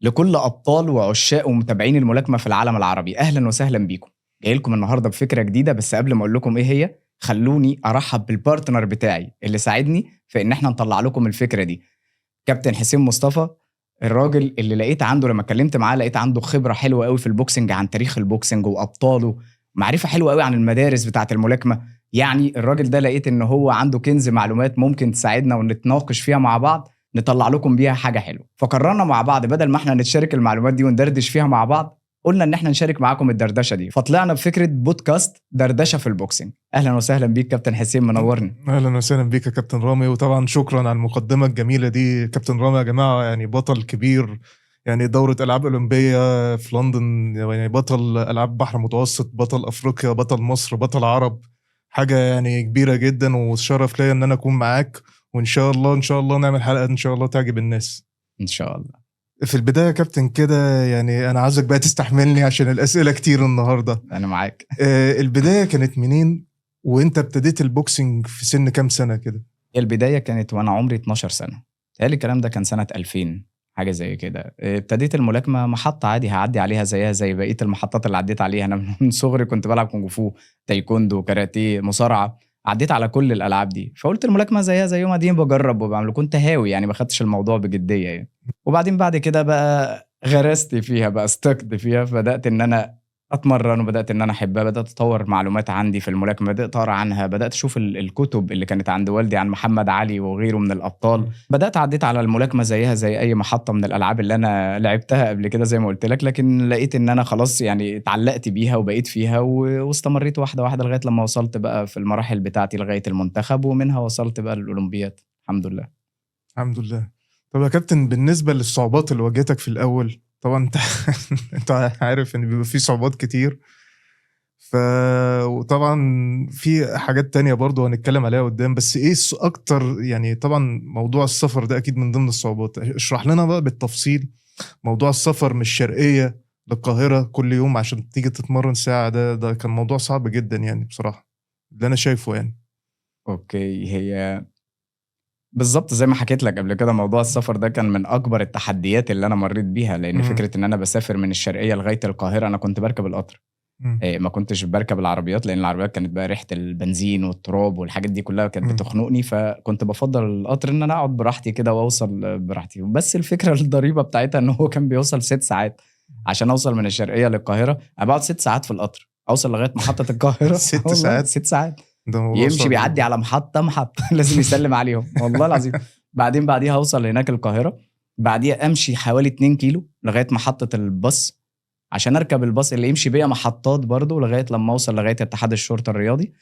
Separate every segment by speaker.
Speaker 1: لكل أبطال وعشاق ومتابعين الملاكمة في العالم العربي، أهلا وسهلا بيكم. جاي لكم النهارده بفكرة جديدة، بس قبل ما أقول لكم إيه هي خلوني أرحب بالبارتنر بتاعي اللي ساعدني في إن إحنا نطلع لكم الفكرة دي، كابتن حسين مصطفى. الراجل اللي لقيت عنده لما اتكلمت معاه لقيت عنده خبرة حلوة قوي في البوكسنج، عن تاريخ البوكسنج وأبطاله، معرفة حلوة قوي عن المدارس بتاعة الملاكمة. يعني الراجل ده لقيت إن هو عنده كنز معلومات ممكن تساعدنا ونتناقش فيها مع بعض، نطلع لكم بيها حاجة حلوة. فقررنا مع بعض بدل ما احنا نتشارك المعلومات دي وندردش فيها مع بعض، قلنا ان احنا نشارك معاكم الدردشة دي، فطلعنا بفكرة بودكاست دردشة في البوكسنج. اهلا وسهلا بيك كابتن حسين، منورني.
Speaker 2: اهلا وسهلا بيك يا كابتن رامي، وطبعا شكرا على المقدمه الجميله دي. كابتن رامي يا جماعه يعني بطل كبير، يعني دوره العاب اولمبيه في لندن، يعني بطل العاب بحر متوسط، بطل افريقيا، بطل مصر، بطل عرب. حاجه يعني كبيره جدا، والشرف ليا ان انا اكون معاك، وان شاء الله نعمل حلقه ان شاء الله تعجب الناس
Speaker 1: ان شاء الله.
Speaker 2: في البدايه يا كابتن كده، يعني انا عاوزك بقى تستحملني عشان الاسئله كتير النهارده.
Speaker 1: انا معاك.
Speaker 2: البدايه كانت منين؟ وانت ابتديت البوكسنج في سن كام سنه كده؟
Speaker 1: البداية كانت وانا عمري 12 سنة، تهيألي الكلام ده كان سنة 2000 حاجة زي كده. ابتديت الملاكمة محطة عادي هعدي عليها زيها زي بقية المحطات اللي عديت عليها. أنا من صغري كنت بلعب كونغ فو، تايكوندو، كاراتيه، مصارعة، عديت على كل الألعاب دي، فقلت الملاكمة زيها زي يوم قاعدين بجرب وبعمل، كنت هاوي يعني ما خدتش الموضوع بجدية يعني. وبعدين بعد كده بقى غرست فيها، بقى استكت فيها، فبدأت إن أنا اتمرن وبدات ان انا احبها، بدات اطور معلومات عندي في الملاكمه، بدات اقرا عنها، بدات اشوف الكتب اللي كانت عند والدي عن محمد علي وغيره من الابطال. بدات عديت على الملاكمه زيها زي اي محطه من الالعاب اللي انا لعبتها قبل كده زي ما قلت لك، لكن لقيت ان انا خلاص يعني اتعلقت بيها وبقيت فيها واستمريت واحده واحده لغايه لما وصلت بقى في المراحل بتاعتي لغايه المنتخب، ومنها وصلت بقى للاولمبياد الحمد لله.
Speaker 2: الحمد لله. طب يا كابتن، بالنسبة للصعوبات اللي واجهتك في الأول، طبعا انت انت عارف ان بيبقى في صعوبات كتير، ف وطبعا في حاجات تانية برضو هنتكلم عليها قدام، بس ايه اكتر؟ يعني طبعا موضوع السفر ده اكيد من ضمن الصعوبات. اشرح لنا بقى بالتفصيل موضوع السفر من الشرقية للقاهرة كل يوم عشان تيجي تتمرن ساعة. ده كان موضوع صعب جدا يعني بصراحة، اللي انا شايفه يعني.
Speaker 1: اوكي، هي بالظبط زي ما حكيت لك قبل كده، موضوع السفر ده كان من اكبر التحديات اللي انا مريت بيها، لان
Speaker 2: مم.
Speaker 1: فكره ان انا بسافر من الشرقيه لغايه القاهره انا كنت بركب القطر.
Speaker 2: مم.
Speaker 1: ما كنتش بركب العربيات، لان العربيات كانت بقى ريحه البنزين والتراب والحاجات دي كلها كانت
Speaker 2: مم.
Speaker 1: بتخنقني، فكنت بفضل القطر ان انا اقعد براحتي كده واوصل براحتي. بس الفكره الضريبه بتاعتها ان هو كان بيوصل 6 ساعات عشان اوصل من الشرقيه للقاهره. انا بقعد 6 ساعات في القطر اوصل لغايه محطه القاهره
Speaker 2: ست
Speaker 1: والله
Speaker 2: ساعات
Speaker 1: 6 ساعات.
Speaker 2: ده موضوع
Speaker 1: يمشي
Speaker 2: صعب
Speaker 1: بيعدي
Speaker 2: جدا.
Speaker 1: على محطة لازم يسلم عليهم والله العظيم. بعديها اوصل هناك القاهرة، بعديها امشي حوالي 2 كيلو لغاية محطة الباص عشان اركب الباص اللي يمشي بيا محطات برضو لغاية لما اوصل لغاية اتحاد الشرطة الرياضي،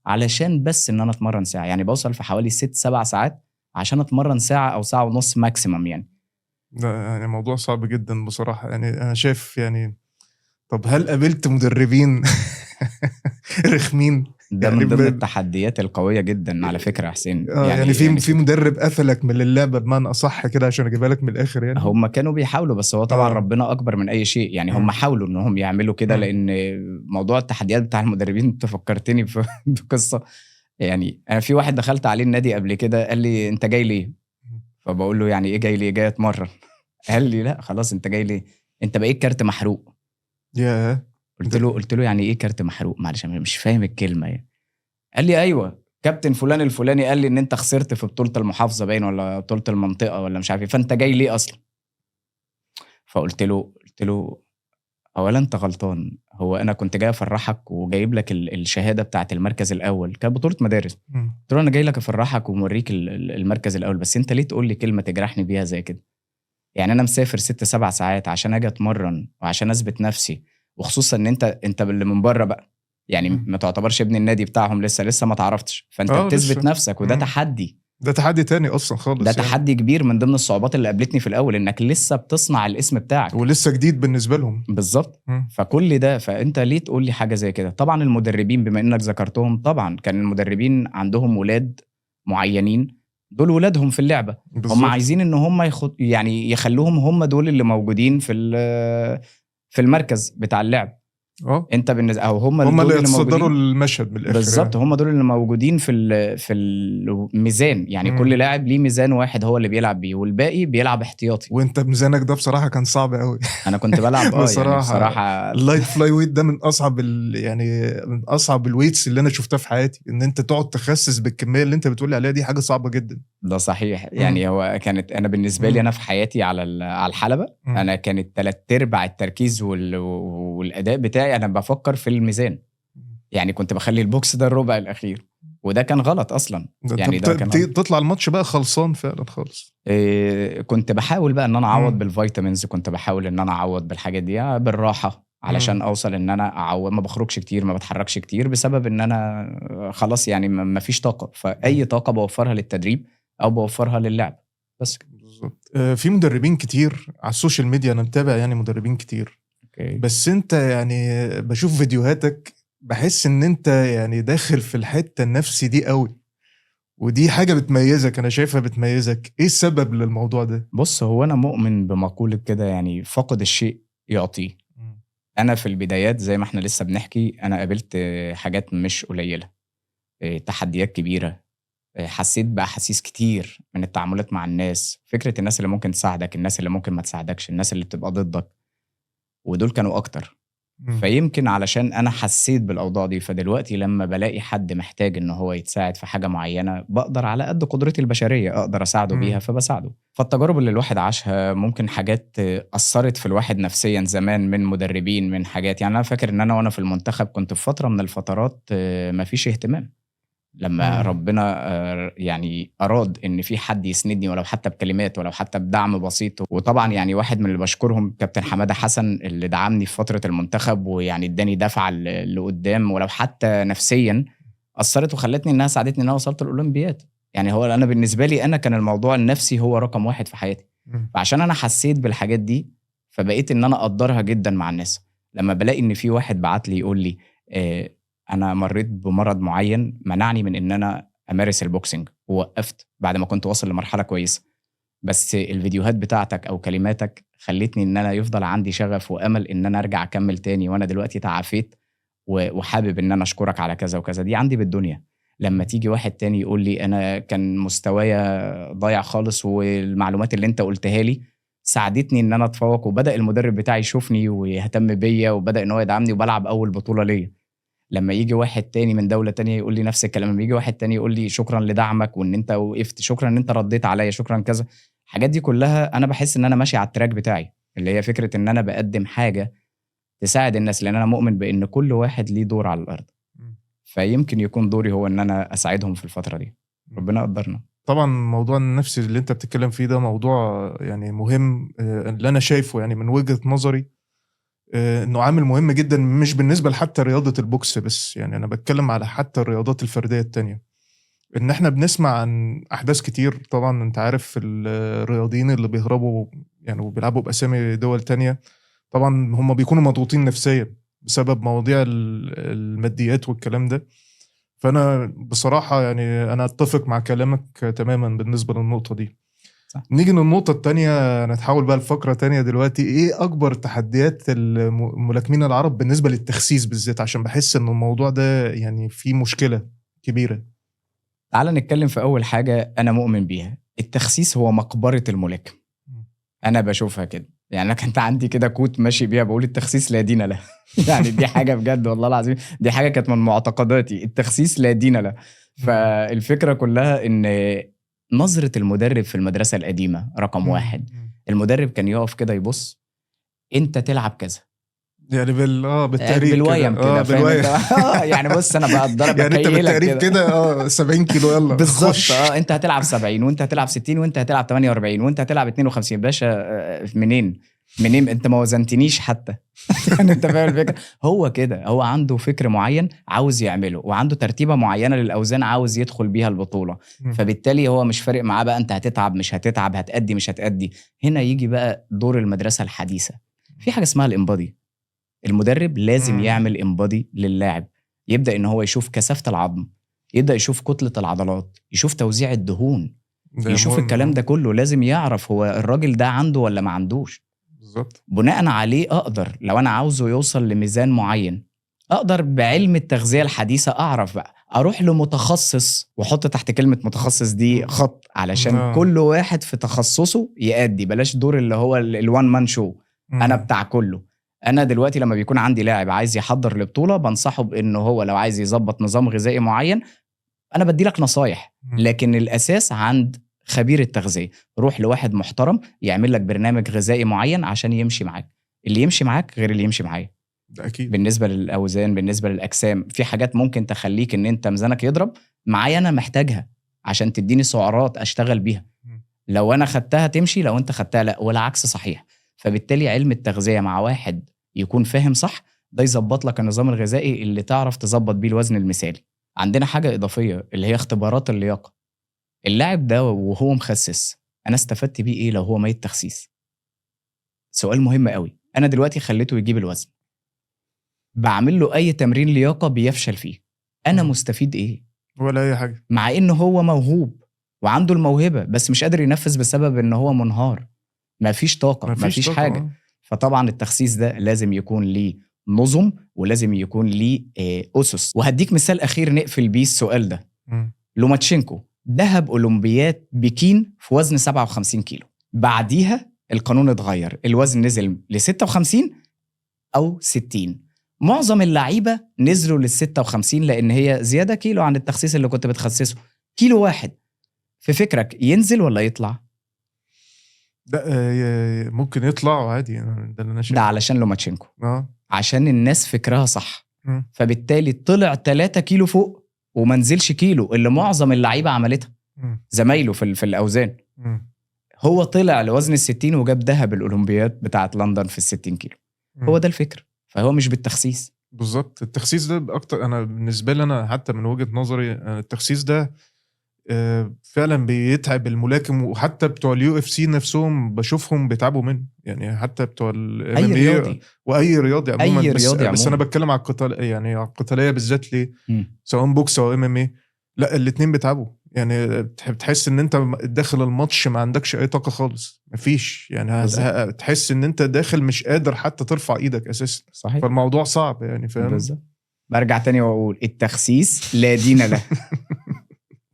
Speaker 1: علشان بس ان انا اتمرن ساعة. يعني بوصل في حوالي 6 7 ساعات عشان اتمرن ساعة او ساعة ونص ماكسيمم يعني.
Speaker 2: ده يعني موضوع صعب جدا بصراحة، يعني أنا شايف يعني. طب هل قابلت مدربين رخمين؟
Speaker 1: ده
Speaker 2: يعني
Speaker 1: من ضمن التحديات القوية جدا على فكرة يا حسين،
Speaker 2: يعني
Speaker 1: يعني
Speaker 2: في
Speaker 1: فكرة
Speaker 2: مدرب قفلك من اللعبة بمعنى أصح كده، عشان أجيبها لك من الآخر يعني.
Speaker 1: هم كانوا بيحاولوا، بس هو طبعا
Speaker 2: اه.
Speaker 1: ربنا اكبر من اي شيء. يعني هم
Speaker 2: مم.
Speaker 1: حاولوا انهم يعملوا كده،
Speaker 2: مم.
Speaker 1: لان موضوع التحديات بتاع المدربين انت فكرتني بقصه. يعني انا في واحد دخلت عليه النادي قبل كده قال لي انت جاي ليه؟ فبقول له يعني ايه جاي ليه؟ جاي اتمرن. قال لي لا خلاص، انت جاي ليه؟ انت بقيت كارت محروق.
Speaker 2: يا
Speaker 1: قلت له يعني ايه كارت محروق؟ معلش انا مش فاهم الكلمه يعني. قال لي ايوه كابتن فلان الفلاني قال لي ان انت خسرت في بطوله المحافظه باين ولا بطوله المنطقه ولا مش عارف ايه، فانت جاي ليه اصلا؟ فقلت له اولا انت غلطان، هو انا كنت جاي افرحك وجايب لك الشهاده بتاعه المركز الاول، كانت بطوله مدارس.
Speaker 2: مم.
Speaker 1: قلت له انا جاي لك افرحك وموريك المركز الاول، بس انت ليه تقول لي كلمه تجرحني بيها زي كده؟ يعني انا مسافر 6 7 ساعات عشان اجي اتمرن وعشان اثبت نفسي، وخصوصا ان انت اللي من بره بقى، يعني
Speaker 2: مم.
Speaker 1: ما تعتبرش ابن النادي بتاعهم، لسه ما تعرفتش، فانت
Speaker 2: اه
Speaker 1: بتثبت
Speaker 2: لسه.
Speaker 1: نفسك وده
Speaker 2: مم.
Speaker 1: تحدي.
Speaker 2: ده تحدي تاني أصلا
Speaker 1: ده
Speaker 2: خالص يعني.
Speaker 1: تحدي كبير من ضمن الصعوبات اللي قابلتني في الاول، انك لسه بتصنع الاسم بتاعك.
Speaker 2: ولسه جديد بالنسبة لهم.
Speaker 1: بالظبط.
Speaker 2: مم.
Speaker 1: فكل ده، فانت ليه تقول لي حاجه زي كده؟ طبعا المدربين بما انك ذكرتهم، طبعا كان المدربين عندهم ولاد معينين، دول ولادهم في اللعبه، هم
Speaker 2: بالظبط.
Speaker 1: عايزين ان هم يعني يخلوهم هم دول اللي موجودين في المركز بتاع اللعب. انت بالنسبه او هم
Speaker 2: اللي
Speaker 1: دول اللي
Speaker 2: يتصدروا
Speaker 1: موجودين
Speaker 2: المشهد من الاخر
Speaker 1: بالظبط،
Speaker 2: يعني.
Speaker 1: هم دول اللي موجودين في الميزان، يعني كل لاعب ليه ميزان واحد هو اللي بيلعب بيه والباقي بيلعب احتياطي.
Speaker 2: وانت ميزانك ده بصراحه كان صعب قوي.
Speaker 1: انا كنت بلعب يعني بصراحه
Speaker 2: اللايت فلاي ويت ده من اصعب يعني من اصعب الويتس اللي انا شفتها في حياتي، ان انت تقعد تخسس بالكميه اللي انت بتقولي عليها دي حاجه صعبه جدا.
Speaker 1: ده صحيح. يعني هو كانت انا بالنسبه لي انا في حياتي على الحلبه، انا كانت 3/4 التركيز والاداء بتاعي انا بفكر في الميزان. يعني كنت بخلي البوكس ده الربع الاخير، وده كان غلط اصلا. يعني ده كان غلط.
Speaker 2: تطلع الماتش بقى خلصان فعلا خالص.
Speaker 1: كنت بحاول بقى ان انا اعوض بالفيتامينز، كنت بحاول ان انا اعوض بالحاجات دي بالراحه علشان اوصل ان انا اعوض. ما بخرجش كتير، ما بتحركش كتير، بسبب ان انا خلاص يعني ما فيش طاقه، فاي طاقه بوفرها للتدريب او بوفرها للعب بس.
Speaker 2: بالظبط. في مدربين كتير على السوشيال ميديا، انا متابع يعني مدربين كتير. بس انت يعني بشوف فيديوهاتك بحس ان انت يعني داخل في الحته النفسي دي قوي، ودي حاجه بتميزك، انا شايفها بتميزك. ايه السبب للموضوع ده؟
Speaker 1: بص، هو انا مؤمن بمقوله كده، يعني فقد الشيء يعطيه. انا في البدايات زي ما احنا لسه بنحكي، انا قابلت حاجات مش قليله، تحديات كبيره، حسيت بأحاسيس كتير من التعاملات مع الناس، فكرة الناس اللي ممكن تساعدك، الناس اللي ممكن ما تساعدكش، الناس اللي بتبقى ضدك، ودول كانوا أكتر. فيمكن علشان أنا حسيت بالأوضاع دي، فدلوقتي لما بلاقي حد محتاج إن هو يتساعد في حاجة معينة، بقدر على قد قدرتي البشرية أقدر أساعده بيها، فبساعده. فالتجارب اللي الواحد عاشها ممكن حاجات أثرت في الواحد نفسيا زمان، من مدربين، من حاجات. يعني أنا فاكر إن أنا وأنا في المنتخب كنت في فترة من الفترات مفيش اهتمام. لما ربنا يعني أراد إن في حد يسندني، ولو حتى بكلمات، ولو حتى بدعم بسيط. وطبعا يعني واحد من اللي بشكرهم كابتن حمادة حسن، اللي دعمني في فترة المنتخب، ويعني اداني دفعة لقدام، ولو حتى نفسيا أثرت وخلتني إنها ساعدتني إن أنا وصلت الأولمبياد. يعني هو أنا بالنسبة لي أنا كان الموضوع النفسي هو رقم 1 في حياتي. فعشان أنا حسيت بالحاجات دي، فبقيت إن أنا أقدرها جدا مع الناس. لما بلاقي إن في واحد بعت لي يقول لي أنا مريت بمرض معين منعني من إن أنا أمارس البوكسينج، ووقفت بعد ما كنت واصل لمرحلة كويسة، بس الفيديوهات بتاعتك أو كلماتك خلتني إن أنا يفضل عندي شغف وأمل إن أنا أرجع أكمل تاني، وأنا دلوقتي تعافيت وحابب إن أنا أشكرك على كذا وكذا. دي عندي بالدنيا. لما تيجي واحد تاني يقول لي أنا كان مستوايا ضايع خالص، والمعلومات اللي أنت قلتها لي ساعدتني إن أنا أتفوق، وبدأ المدرب بتاعي يشوفني ويهتم بيا، وبدأ إن هو يدعمني، وبلعب أول بطولة ليا. لما يجي واحد تاني من دولة تانية يقول لي نفس الكلام، لما يجي واحد تاني يقول لي شكرا لدعمك، وان انت وقفت، شكرا ان انت رديت عليا، شكرا كذا. الحاجات دي كلها انا بحس ان انا ماشي على التراك بتاعي، اللي هي فكرة ان انا بقدم حاجة تساعد الناس، لان انا مؤمن بان كل واحد ليه دور على الارض. فيمكن يكون دوري هو ان انا اساعدهم في الفترة دي. ربنا قدرنا.
Speaker 2: طبعا موضوع النفسي اللي انت بتتكلم فيه ده موضوع يعني مهم، اللي انا شايفه يعني من وجهة نظري انه عامل مهم جدا، مش بالنسبة لحتى رياضة البوكس بس، يعني انا بتكلم على حتى الرياضات الفردية التانية. ان احنا بنسمع عن احداث كتير، طبعا انت عارف الرياضيين اللي بيهربوا يعني وبيلعبوا باسامي دول تانية، طبعا هم بيكونوا مضغوطين نفسيا بسبب مواضيع الماديات والكلام ده. فانا بصراحة يعني انا اتفق مع كلامك تماما بالنسبة للنقطة دي.
Speaker 1: صح.
Speaker 2: نيجي للنقطة التانية، نتحول بقى لفقرة تانية دلوقتي. ايه اكبر تحديات الملاكمين العرب بالنسبة للتخسيس بالذات؟ عشان بحس ان الموضوع ده يعني فيه مشكلة كبيرة.
Speaker 1: تعال نتكلم في اول حاجة انا مؤمن بيها. التخسيس هو مقبرة الملاكم. انا بشوفها كده. يعني انا كنت عندي كده كوت ماشي بيها بقول التخسيس لا دين له. يعني دي حاجة بجد والله العظيم، دي حاجة كانت من معتقداتي، التخسيس لا دين له. فالفكرة كلها ان نظرة المدرب في المدرسة القديمة رقم 1. المدرب كان يقف كده يبص، انت تلعب كذا،
Speaker 2: يعني بالتقريب
Speaker 1: بالويم كده، فاهم انت؟ يعني بص انا بقدرك
Speaker 2: يعني انت
Speaker 1: بكيلك
Speaker 2: بالتقريب كده 70 كيلو يلا
Speaker 1: بالظبط. انت هتلعب 70، وانت هتلعب 60، وانت هتلعب 48، وانت هتلعب 52. باشا منين انت ما وزنتنيش حتى. يعني انت فاهم الفكره؟ هو كده، هو عنده فكر معين عاوز يعمله، وعنده ترتيبه معينه للاوزان عاوز يدخل بيها البطوله. فبالتالي هو مش فارق معاه بقى انت هتتعب مش هتتعب، هتأدي مش هتأدي. هنا يجي بقى دور المدرسه الحديثه، في حاجه اسمها الانبادي. المدرب لازم يعمل انبادي للاعب، يبدأ ان هو يشوف كثافة العظم، يبدأ يشوف كتلة العضلات، يشوف توزيع الدهون، يشوف الكلام ده كله. لازم يعرف هو الراجل ده عنده ولا ما عندوش.
Speaker 2: بالظبط.
Speaker 1: بناء عليه اقدر لو انا عاوزه يوصل لميزان معين، اقدر بعلم التغذية الحديثة اعرف بقى اروح لمتخصص، واحط تحت كلمة متخصص دي خط علشان
Speaker 2: آه.
Speaker 1: كل واحد في تخصصه يأدي، بلاش دور اللي هو الوان مان شو، انا بتاع كله. انا دلوقتي لما بيكون عندي لاعب عايز يحضر لبطولة، بنصحه بانه هو لو عايز يظبط نظام غذائي معين، انا بدي لك نصايح، لكن الاساس عند خبير التغذية. روح لواحد محترم يعمل لك برنامج غذائي معين عشان يمشي معاك. اللي يمشي معاك غير اللي يمشي معايا.
Speaker 2: ده اكيد.
Speaker 1: بالنسبة للأوزان، بالنسبة للأجسام، في حاجات ممكن تخليك إن أنت ميزانك يضرب معايا، أنا محتاجها عشان تديني سعرات أشتغل بيها. لو أنا خدتها تمشي، لو أنت خدتها لا، والعكس صحيح. فبالتالي علم التغذية مع واحد يكون فاهم صح، ده يظبط لك النظام الغذائي اللي تعرف تظبط بيه الوزن المثالي. عندنا حاجة إضافية اللي هي اختبارات اللياقة. اللاعب ده وهو مخسس، أنا استفدت بيه إيه لو هو ميت تخسيس؟ سؤال مهم قوي. أنا دلوقتي خليته يجيب الوزن، بعمل له اي تمرين لياقه بيفشل فيه، انا مستفيد ايه؟
Speaker 2: ولا اي حاجه.
Speaker 1: مع انه هو موهوب وعنده الموهبه، بس مش قادر ينفذ بسبب ان هو منهار، مفيش طاقه، مفيش حاجه. فطبعا التخسيس ده لازم يكون ليه نظم، ولازم يكون ليه اسس. وهديك مثال اخير نقفل بيه السؤال ده. لوماتشينكو ذهب اولمبياد بكين في وزن 57 كيلو، بعديها القانون اتغير، الوزن نزل ل 56 او 60. معظم اللعيبه نزلوا لل 56 لان هي زياده كيلو عن التخسيس اللي كنت بتخسسه، كيلو واحد. في فكرك ينزل ولا يطلع؟
Speaker 2: ده ممكن يطلع عادي، ده اللي انا شايفه.
Speaker 1: ده علشان لوماتشينكو، عشان الناس فكرها صح. فبالتالي طلع 3 كيلو فوق وما نزلش كيلو اللي معظم اللعيبه عملتها زمايله في الاوزان. هو طلع لوزن ال60 وجاب ذهب الاولمبياد بتاعه لندن في ال60 كيلو. هو ده الفكر، فهو مش بالتخسيس.
Speaker 2: بالظبط. التخسيس ده اكتر، انا بالنسبه لي انا حتى من وجهه نظري التخسيس ده فعلا بيتعب الملاكم، وحتى بتوع اليو اف سي نفسهم بشوفهم بيتعبوا منه، يعني حتى بتوع الام ام اي واي رياضي عموما. بس انا بتكلم على القتال، يعني على القتاليه بالذات. ليه؟ سواء بوكس او ام ام اي، لا الاثنين بيتعبوا. يعني بتحس ان انت داخل الماتش ما عندكش اي طاقه خالص، مفيش. يعني تحس ان انت داخل مش قادر حتى ترفع ايدك اساسا.
Speaker 1: صحيح.
Speaker 2: فالموضوع صعب يعني، فاهم؟
Speaker 1: بالظبط. برجع تاني واقول التخسيس لا دين له.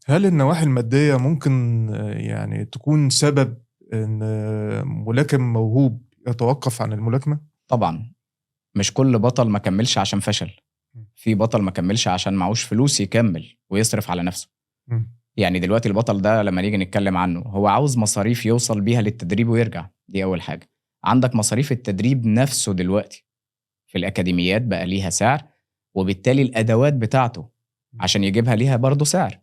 Speaker 2: هل النواحي الماديه ممكن يعني تكون سبب ان ملاكم موهوب يتوقف عن الملاكمه؟
Speaker 1: طبعا مش كل بطل ما كملش عشان فشل، في بطل ما كملش عشان معوش فلوس يكمل ويصرف على نفسه. يعني دلوقتي البطل ده لما نيجي نتكلم عنه، هو عاوز مصاريف يوصل بيها للتدريب ويرجع، دي أول حاجة. عندك مصاريف التدريب نفسه دلوقتي في الأكاديميات بقى ليها سعر، وبالتالي الأدوات بتاعته عشان يجيبها ليها برضو سعر.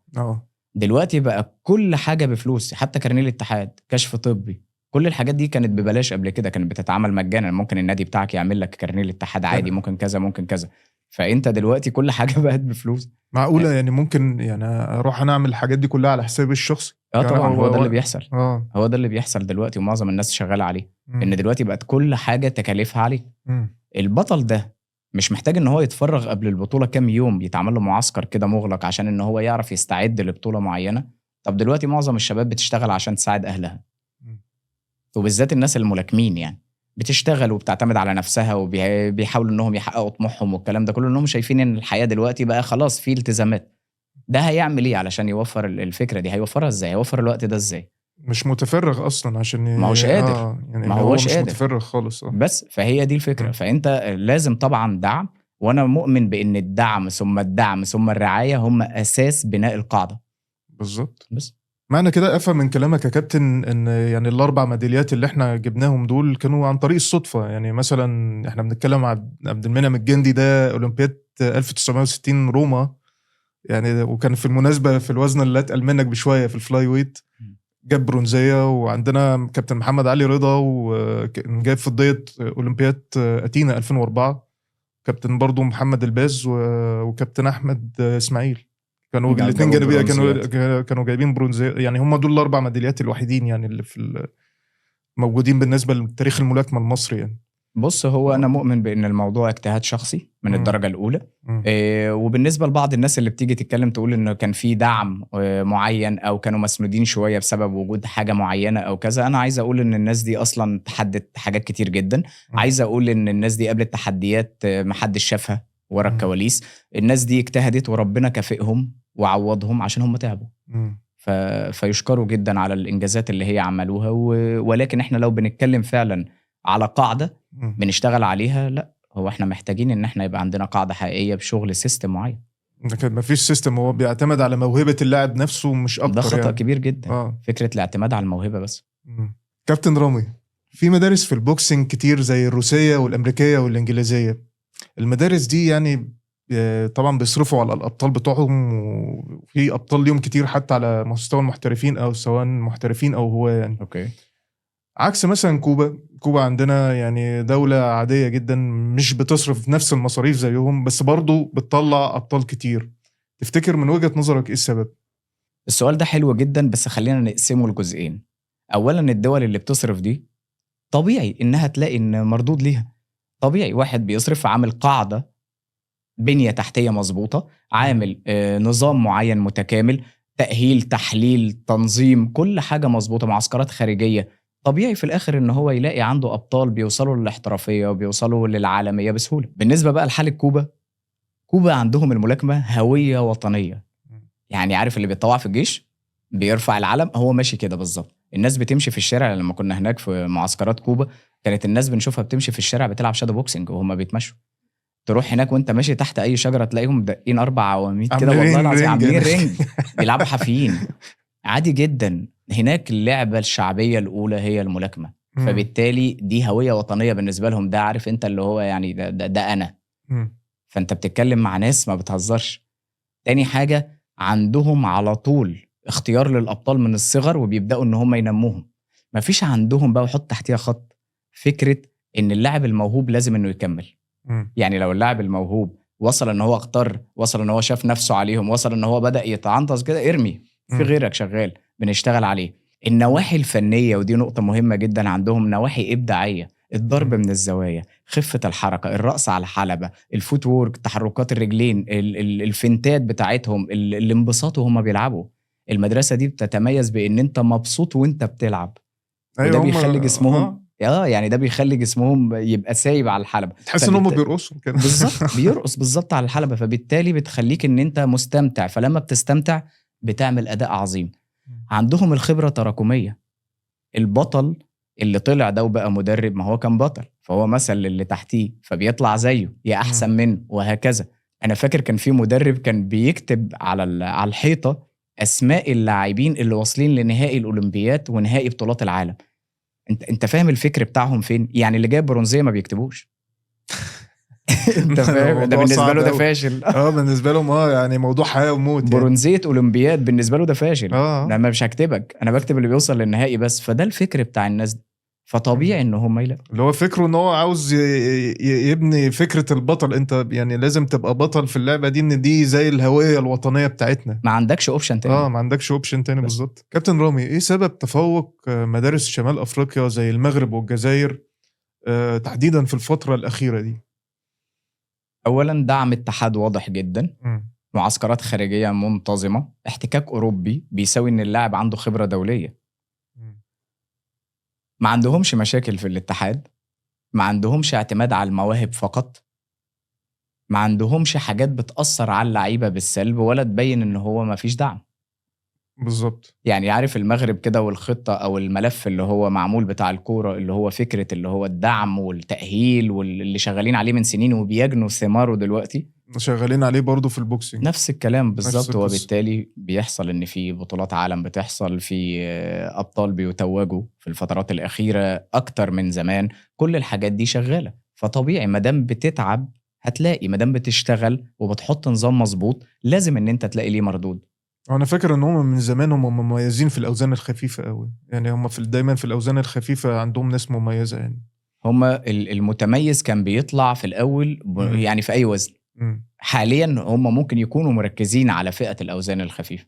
Speaker 1: دلوقتي بقى كل حاجة بفلوس، حتى كارنيه الاتحاد، كشف طبي، كل الحاجات دي كانت ببلاش قبل كده، كانت بتتعمل مجانا. ممكن النادي بتاعك يعمل لك كارنيه الاتحاد عادي، ممكن كذا ممكن كذا. فانت دلوقتي كل حاجه بقت بفلوس.
Speaker 2: معقوله يعني ممكن يعني اروح انا اعمل الحاجات دي كلها على حسابي الشخصي؟ يعني
Speaker 1: طبعا هو ده اللي بيحصل. هو ده اللي بيحصل دلوقتي، ومعظم الناس شغاله عليه. ان دلوقتي بقت كل حاجه تكاليفها عليه. البطل ده مش محتاج ان هو يتفرغ قبل البطوله كام يوم، يتعمل له معسكر كده مغلق عشان ان هو يعرف يستعد لبطوله معينه. طب دلوقتي معظم الشباب بتشتغل عشان تساعد اهلها، وبالذات الناس الملاكمين يعني بتشتغل وبتعتمد على نفسها، وبيحاولوا انهم يحققوا طموحهم والكلام ده كله، انهم شايفين ان الحياه دلوقتي بقى خلاص في التزامات. ده هيعمل ايه علشان يوفر الفكره دي؟ هيوفرها ازاي؟ هيوفر الوقت ده ازاي؟
Speaker 2: مش متفرغ اصلا عشان
Speaker 1: ما هوش قادر.
Speaker 2: يعني
Speaker 1: ما هوش
Speaker 2: مش
Speaker 1: قادر.
Speaker 2: متفرغ خالص.
Speaker 1: بس فهي دي الفكره. فانت لازم طبعا دعم، وانا مؤمن بان الدعم ثم الدعم ثم الرعايه هم اساس بناء القاعده.
Speaker 2: بالظبط.
Speaker 1: بس
Speaker 2: معنى كده افهم من كلامك يا كابتن ان يعني ال4 ميداليات اللي احنا جبناهم دول كانوا عن طريق الصدفه. يعني مثلا احنا بنتكلم عن عبد المنعم الجندي، ده اولمبياد 1960 روما يعني، وكان في المناسبه في الوزن اللي اتقل منك بشويه في الفلاي ويت، جاب برونزيه. وعندنا كابتن محمد علي رضا وكان جايب فضيه اولمبياد اتينا 2004، كابتن برضو محمد الباز وكابتن احمد اسماعيل، كانوا الاثنين جانبيه كانوا جايبين برونزيه. يعني هم دول ال4 ميداليات الوحيدين يعني اللي في موجودين بالنسبه لتاريخ الملاكمه المصري يعني.
Speaker 1: بص، هو انا مؤمن بان الموضوع اجتهاد شخصي من
Speaker 2: مم.
Speaker 1: الدرجه الاولى.
Speaker 2: مم.
Speaker 1: وبالنسبه لبعض الناس اللي بتيجي تتكلم تقول انه كان في دعم معين او كانوا مسنودين شويه بسبب وجود حاجه معينه او كذا، انا عايز اقول ان الناس دي اصلا تحدت حاجات كتير جدا.
Speaker 2: مم.
Speaker 1: عايز اقول ان الناس دي قابلت تحديات محدش شافها ورا
Speaker 2: مم.
Speaker 1: الكواليس. الناس دي اجتهدت وربنا كافئهم وعوضهم عشان هم تعبوا.
Speaker 2: مم.
Speaker 1: فيشكروا جدا على الانجازات اللي هي عملوها. ولكن احنا لو بنتكلم فعلا على قاعده
Speaker 2: مم.
Speaker 1: بنشتغل عليها، لا، هو احنا محتاجين ان احنا يبقى عندنا قاعده حقيقيه بشغل سيستم معين.
Speaker 2: لكن مفيش سيستم، هو بيعتمد على موهبة اللاعب نفسه مش
Speaker 1: ده
Speaker 2: أكتر
Speaker 1: خطأ
Speaker 2: يعني.
Speaker 1: كبير جدا، فكره الاعتماد على الموهبه بس.
Speaker 2: مم. كابتن رامي، في مدارس في البوكسينج كتير زي الروسية والأمريكية والإنجليزية. المدارس دي يعني طبعا بيصرفوا على الأبطال بتوعهم، وفي أبطال ليهم كتير حتى على مستوى المحترفين أو سواء محترفين أو هو يعني.
Speaker 1: اوكي.
Speaker 2: عكس مثلا كوبا عندنا يعني دولة عادية جدا، مش بتصرف نفس المصاريف زيهم، بس برضو بتطلع أبطال كتير. تفتكر من وجهة نظرك إيه السبب؟
Speaker 1: السؤال ده حلو جدا، بس خلينا نقسمه لجزئين. اولا، الدول اللي بتصرف دي طبيعي انها تلاقي ان مردود ليها. طبيعي واحد بيصرف عامل قاعده بنيه تحتيه مظبوطه، عامل نظام معين متكامل، تأهيل، تحليل، تنظيم، كل حاجة مظبوطة، معسكرات خارجية. طبيعي في الآخر إن هو يلاقي عنده أبطال بيوصلوا للاحترافية وبيوصلوا للعالمية بسهولة. بالنسبة بقى لحالة كوبا عندهم الملاكمة هوية وطنية. يعني عارف اللي بيتطوع في الجيش بيرفع العلم، هو ماشي كده بالظبط. الناس بتمشي في الشارع، لما كنا هناك في معسكرات كوبا كانت الناس بنشوفها بتمشي في الشارع بتلعب شادو بوكسنج وهم بيتمشوا. تروح هناك وانت ماشي تحت اي شجره تلاقيهم دقين 4 عواميد كده، والله
Speaker 2: عاملين
Speaker 1: العظيم
Speaker 2: رينج
Speaker 1: عاملين
Speaker 2: هناك.
Speaker 1: رينج بيلعبوا حافيين عادي جدا. هناك اللعبه الشعبيه الاولى هي الملاكمه، فبالتالي دي هويه وطنيه بالنسبه لهم. ده عارف انت اللي هو يعني ده انا. فانت بتتكلم مع ناس ما بتهزرش. تاني حاجه، عندهم على طول اختيار للابطال من الصغر وبيبداوا ان هم ينموهم. مفيش عندهم بقى وحط تحتيها خط فكره ان اللاعب الموهوب لازم انه يكمل. يعني لو اللاعب الموهوب وصل ان هو اختار، وصل ان هو شاف نفسه عليهم، وصل ان هو بدأ يتعنطز كده، ارمي في غيرك شغال بنشتغل عليه. النواحي الفنية، ودي نقطة مهمة جدا عندهم، نواحي إبداعية، الضرب من الزوايا، خفة الحركة، الرأس على الحلبة، الفوت وورك، تحركات الرجلين، الفنتات بتاعتهم، الانبساط وهم بيلعبوا. المدرسة دي بتتميز بان انت مبسوط وانت بتلعب. وده بيخلي جسمهم يعني ده بيخلي جسمهم يبقى سايب على الحلبة،
Speaker 2: تحس ان هم بيرقصوا كده
Speaker 1: بالظبط، بيرقص بالظبط على الحلبة، فبالتالي بتخليك ان انت مستمتع. فلما بتستمتع بتعمل اداء عظيم. عندهم الخبرة تراكمية. البطل اللي طلع ده وبقى مدرب، ما هو كان بطل، فهو مثل للي تحتيه فبيطلع زيه يا احسن منه، وهكذا. انا فاكر كان في مدرب كان بيكتب على الحيطة اسماء اللاعبين اللي واصلين لنهائي الاولمبيات ونهائي بطولات العالم. انت فاهم الفكر بتاعهم فين؟ يعني اللي جايب برونزيه ما بيكتبوش. انت فاهم؟ ده بالنسبه له ده فاشل.
Speaker 2: بالنسبه لهم يعني موضوع حياه وموت يعني.
Speaker 1: برونزيه اولمبياد بالنسبه له ده فاشل. انا مش هكتبك، انا بكتب اللي بيوصل للنهائي بس. فده الفكر بتاع الناس دي، فطبيعي ان هم يلاقوا
Speaker 2: اللي هو فكره ان هو عاوز يبني فكره البطل. انت يعني لازم تبقى بطل في اللعبه دي، ان دي زي الهويه الوطنيه بتاعتنا،
Speaker 1: ما عندكش اوبشن تاني.
Speaker 2: ما عندكش اوبشن تاني بالظبط. كابتن رامي، ايه سبب تفوق مدارس شمال افريقيا زي المغرب والجزائر تحديدا في الفتره الاخيره دي؟
Speaker 1: اولا، دعم اتحاد واضح جدا، معسكرات خارجيه منتظمه، احتكاك اوروبي بيساوي ان اللاعب عنده خبره دوليه. ما عندهمش مشاكل في الاتحاد، ما عندهمش اعتماد على المواهب فقط، ما عندهمش حاجات بتأثر على اللعيبه بالسلب ولا تبين ان هو ما فيش دعم.
Speaker 2: بالظبط.
Speaker 1: يعني عارف المغرب كده، والخطة أو الملف اللي هو معمول بتاع الكورة، اللي هو فكرة اللي هو الدعم والتأهيل واللي شغالين عليه من سنين وبيجنوا ثماره دلوقتي،
Speaker 2: شغالين عليه برضو في البوكسينج
Speaker 1: نفس الكلام بالظبط. وبالتالي بيحصل إن في بطولات عالم بتحصل، في أبطال بيتوجوا في الفترات الأخيرة أكتر من زمان. كل الحاجات دي شغالة، فطبيعي مدام بتتعب هتلاقي، مدام بتشتغل وبتحط نظام مظبوط لازم إن أنت تلاقي ليه مردود.
Speaker 2: انا فاكر ان هم من زمان هم مميزين في الاوزان الخفيفه قوي، يعني هم دايما في الاوزان الخفيفه عندهم ناس مميزه يعني.
Speaker 1: هم المتميز كان بيطلع في الاول يعني في اي وزن. حاليا هم ممكن يكونوا مركزين على فئه الاوزان الخفيفه.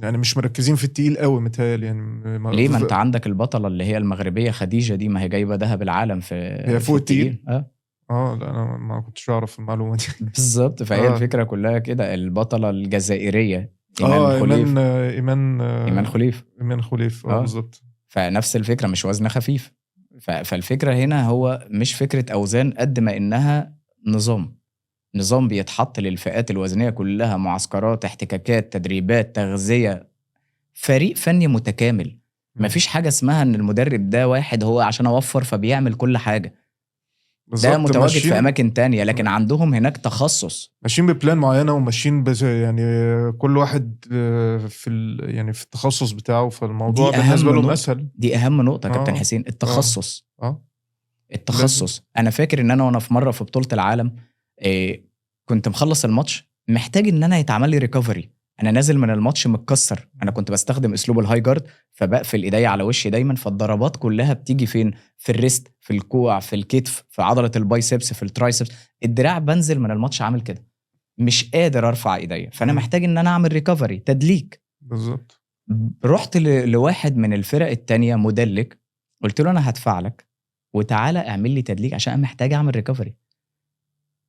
Speaker 2: يعني مش مركزين في التقيل قوي متهيألي يعني
Speaker 1: ليه؟ ما انت عندك البطله اللي هي المغربيه خديجه دي، ما هي جايبه ذهب العالم
Speaker 2: هي
Speaker 1: في
Speaker 2: فوق التقيل.
Speaker 1: التقيل.
Speaker 2: لا انا ما كنتش اعرف المعلومه دي.
Speaker 1: بالظبط. فهي
Speaker 2: اه
Speaker 1: الفكره كلها كده. البطله الجزائريه ايمان خليف.
Speaker 2: ايمان
Speaker 1: خليف.
Speaker 2: ايمان خليف
Speaker 1: اه
Speaker 2: بالظبط.
Speaker 1: فنفس الفكره، مش وزن خفيف. فالفكره هنا هو مش فكره اوزان قد ما انها نظام بيتحط للفئات الوزنيه كلها، معسكرات، احتكاكات، تدريبات، تغذيه، فريق فني متكامل. مفيش حاجه اسمها ان المدرب ده واحد هو عشان اوفر فبيعمل كل حاجه. ده
Speaker 2: بالظبط
Speaker 1: متواجد في
Speaker 2: ماشيين
Speaker 1: اماكن تانية، لكن عندهم هناك تخصص.
Speaker 2: ماشيين ببلان معينه وماشيين يعني كل واحد يعني في التخصص بتاعه، فالموضوع
Speaker 1: دي
Speaker 2: بالنسبه
Speaker 1: اهم
Speaker 2: لهم
Speaker 1: نقطه،
Speaker 2: اسهل.
Speaker 1: دي اهم نقطه يا كابتن
Speaker 2: اه
Speaker 1: حسين،
Speaker 2: اه
Speaker 1: التخصص.
Speaker 2: اه لازم.
Speaker 1: التخصص. انا فاكر ان انا وانا في مره في بطوله العالم، إيه، كنت مخلص الماتش محتاج ان انا يتعمل لي ريكفري. انا نازل من الماتش متكسر، انا كنت بستخدم اسلوب الهاي جارد، فبقفل ايديا على وشي دايما، فالضربات كلها بتيجي فين؟ في الريست، في الكوع، في الكتف، في عضله البايسبس، في الترايسبس. الدراع بنزل من الماتش عامل كده، مش قادر ارفع ايديا، فانا محتاج ان انا اعمل ريكفري، تدليك.
Speaker 2: بالظبط.
Speaker 1: رحت لواحد من الفرق التانية مدلك، قلت له انا هدفع لك وتعالى اعمل لي تدليك عشان انا محتاج اعمل ريكفري.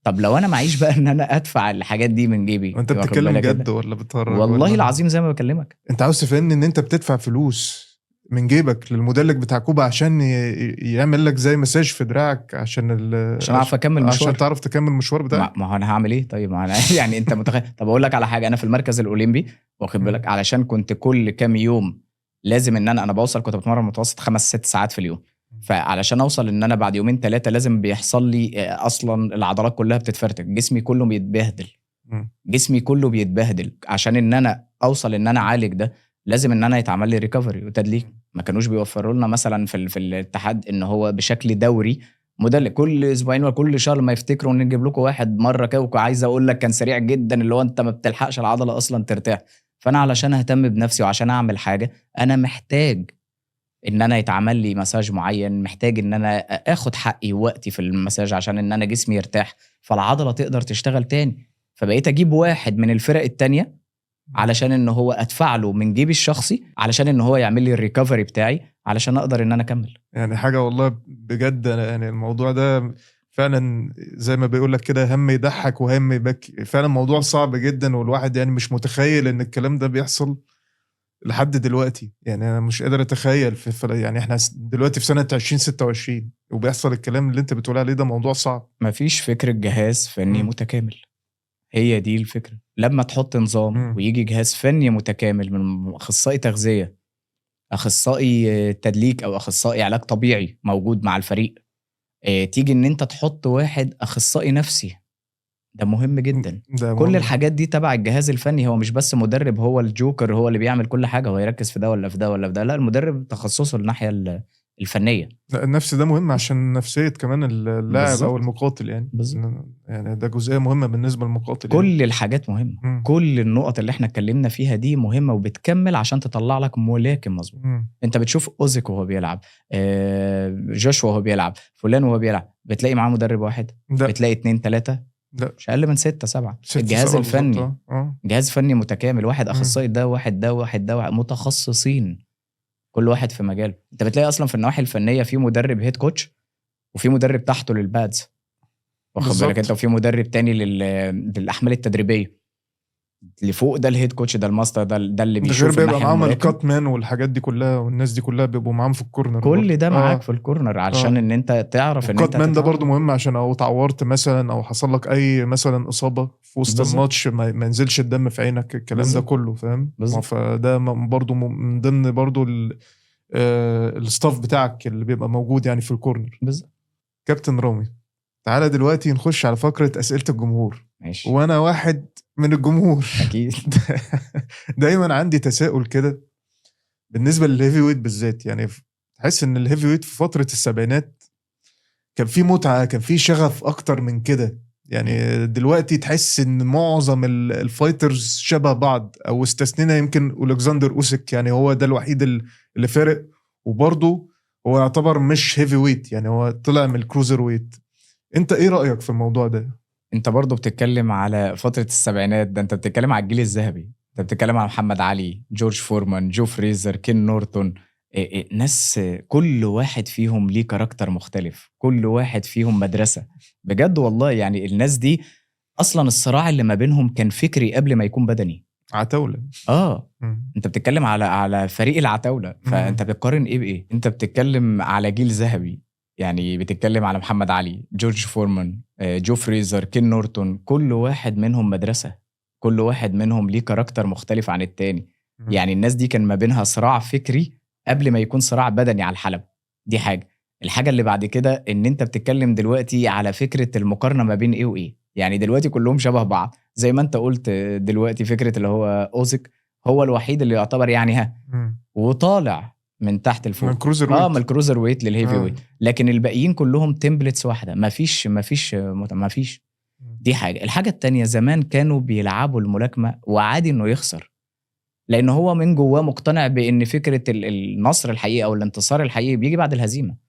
Speaker 1: طب لو انا معيش بقى ان انا ادفع الحاجات دي من جيبي،
Speaker 2: انت
Speaker 1: واخد
Speaker 2: بتتكلم
Speaker 1: بالك
Speaker 2: جد
Speaker 1: كده؟
Speaker 2: ولا بتهرج
Speaker 1: والله
Speaker 2: ولا؟
Speaker 1: العظيم زي ما بكلمك.
Speaker 2: انت عاوز تفهمني ان انت بتدفع فلوس من جيبك للمدلك بتاع كوبا عشان يعمل لك زي مساج في دراعك
Speaker 1: عشان اعرف اكمل
Speaker 2: عشان
Speaker 1: مشوار.
Speaker 2: تعرف تكمل المشوار بتاعك.
Speaker 1: ما هو انا هعمل ايه طيب؟ ما انا يعني انت متخيل؟ طب اقول لك على حاجه، انا في المركز الاولمبي، واخد بالك، علشان كنت كل كام يوم لازم ان انا بوصل، كنت بتمرن متوسط 5-6 ساعات في اليوم. فعلشان اوصل ان انا بعد يومين 3 لازم بيحصل لي اصلا العضلات كلها بتتفرتك، جسمي كله بيتبهدل. جسمي كله بيتبهدل عشان ان انا اوصل ان انا اعالج ده، لازم ان انا يتعمل لي ريكفري وتدليك. ما كانوش بيوفروا لنا مثلا في الاتحاد ان هو بشكل دوري مدلك كل اسبوعين ولا كل شهر، ما يفتكروا ان نجيب لكم واحد مره كده. عايز اقول لك كان سريع جدا، اللي هو انت ما بتلحقش العضله اصلا ترتاح. فانا علشان اهتم بنفسي وعشان اعمل حاجه، انا محتاج ان انا يتعمل لي مساج معين، محتاج ان انا اخد حقي ووقتي في المساج عشان ان انا جسمي يرتاح، فالعضله تقدر تشتغل تاني. فبقيت اجيب واحد من الفرق التانية علشان ان هو ادفع له من جيبي الشخصي، علشان ان هو يعمل لي الريكفري بتاعي، علشان اقدر ان انا اكمل.
Speaker 2: يعني حاجة والله بجد. يعني الموضوع ده فعلا زي ما بيقول لك كده، هم يضحك وهم يبكي. فعلا موضوع صعب جدا، والواحد يعني مش متخيل ان الكلام ده بيحصل لحد دلوقتي. يعني انا مش قادر اتخيل يعني احنا دلوقتي في سنة 2026 وبيحصل الكلام اللي انت بتقول عليه ده. موضوع صعب.
Speaker 1: مفيش فكرة جهاز فني
Speaker 2: مم.
Speaker 1: متكامل. هي دي الفكرة. لما تحط نظام ويجي جهاز فني متكامل من اخصائي تغذية، اخصائي تدليك، او اخصائي علاج طبيعي موجود مع الفريق، تيجي ان انت تحط واحد اخصائي نفسي، ده مهم جدا.
Speaker 2: ده
Speaker 1: كل الحاجات دي تبع الجهاز الفني. هو مش بس مدرب هو الجوكر هو اللي بيعمل كل حاجة، هو يركز في ده ولا في ده ولا في ده، لا، المدرب تخصصه الناحية الفنية.
Speaker 2: لا، النفس ده مهم عشان نفسية كمان اللاعب او
Speaker 1: بالظبط.
Speaker 2: المقاتل يعني.
Speaker 1: بالظبط.
Speaker 2: يعني ده جزئية مهمة بالنسبة للمقاتل يعني.
Speaker 1: كل الحاجات مهمة، كل النقط اللي احنا اتكلمنا فيها دي مهمة، وبتكمل عشان تطلع لك ملاكم مظبوط. انت بتشوف اوزيك وهو بيلعب، جوشوا وهو بيلعب، فلان وهو بيلعب، بتلاقي معاه مدرب واحد؟
Speaker 2: لا.
Speaker 1: بتلاقي 2 3،
Speaker 2: لا
Speaker 1: مش اقل من 6 7.
Speaker 2: 6
Speaker 1: الجهاز
Speaker 2: 7 بالظبط.
Speaker 1: الفني جهاز فني متكامل، واحد اخصائي ده، واحد ده، واحد ده، متخصصين كل واحد في مجاله. انت بتلاقي اصلا في النواحي الفنيه في مدرب هيد كوتش، وفي مدرب تحته للبادز، واخد بالك انت، وفي مدرب تاني للاحمال التدريبيه. اللي فوق ده الهيد كوتش، ده الماستر، ده اللي
Speaker 2: ده غير
Speaker 1: بيشوف
Speaker 2: بيبقى
Speaker 1: الناحيه
Speaker 2: معاهم
Speaker 1: الملاكم.
Speaker 2: الكات مان والحاجات دي كلها، والناس دي كلها بيبقوا معاهم في الكورنر
Speaker 1: كل
Speaker 2: برضه.
Speaker 1: ده معاك في الكورنر علشان ان انت تعرف ان انت
Speaker 2: والكات مان ده برضه
Speaker 1: تتعامل.
Speaker 2: مهم عشان لو اتعورت مثلا او حصل لك اي مثلا اصابه في وسط
Speaker 1: بالظبط.
Speaker 2: الماتش ما ينزلش الدم في عينك، الكلام ده
Speaker 1: بالظبط.
Speaker 2: كله فاهم.
Speaker 1: بالظبط.
Speaker 2: فده برضه من ضمن برضه الستاف بتاعك اللي بيبقى موجود يعني في الكورنر.
Speaker 1: بالظبط.
Speaker 2: كابتن رامي، تعالى دلوقتي نخش على فقره اسئله الجمهور.
Speaker 1: ماشي.
Speaker 2: وانا واحد من الجمهور.
Speaker 1: اكيد.
Speaker 2: دايما عندي تساؤل كده بالنسبه للهيفي ويت بالذات. يعني تحس ان الهيفي ويت في فتره السبعينات كان في متعه، كان في شغف اكتر من كده. يعني دلوقتي تحس ان معظم الفايترز شبه بعض، او استثنينا يمكن ألكسندر أوسيك، يعني هو ده الوحيد اللي فارق. وبرضه هو يعتبر مش هيفي ويت، يعني هو طلع من الكروزر ويت. انت ايه رأيك في الموضوع ده؟
Speaker 1: انت برضو بتتكلم على فتره السبعينات، ده انت بتتكلم على الجيل الذهبي. انت بتتكلم عن محمد علي، جورج فورمان، جو فريزر، كين نورتون. ناس كل واحد فيهم ليه كاركتر مختلف، كل واحد فيهم مدرسة بجد والله. يعني الناس دي اصلا الصراع اللي ما بينهم كان فكري قبل ما يكون بدني.
Speaker 2: عتاولة.
Speaker 1: انت بتتكلم على فريق العتاولة، فانت بتقارن ايه بايه؟ انت بتتكلم على جيل ذهبي، يعني بتتكلم على محمد علي، جورج فورمان، جو فريزر، كين نورتون. كل واحد منهم مدرسة، كل واحد منهم ليه كاركتر مختلف عن التاني. يعني الناس دي كان ما بينها صراع فكري قبل ما يكون صراع بدني على الحلبة. دي حاجة. الحاجة اللي بعد كده ان انت بتتكلم دلوقتي على فكرة المقارنة ما بين ايه وايه. يعني دلوقتي كلهم شبه بعض زي ما انت قلت دلوقتي. فكرة اللي هو اوزيك هو الوحيد اللي يعتبر يعني وطالع من تحت
Speaker 2: من
Speaker 1: لفوق،
Speaker 2: كروزر ويت.
Speaker 1: من الكروزر ويت للهيفي ويت. لكن الباقيين كلهم تمبلتس واحده، مفيش. دي حاجه. الحاجه التانية، زمان كانوا بيلعبوا الملاكمه وعادي انه يخسر، لان هو من جواه مقتنع بان فكره النصر الحقيقي او الانتصار الحقيقي بيجي بعد الهزيمه.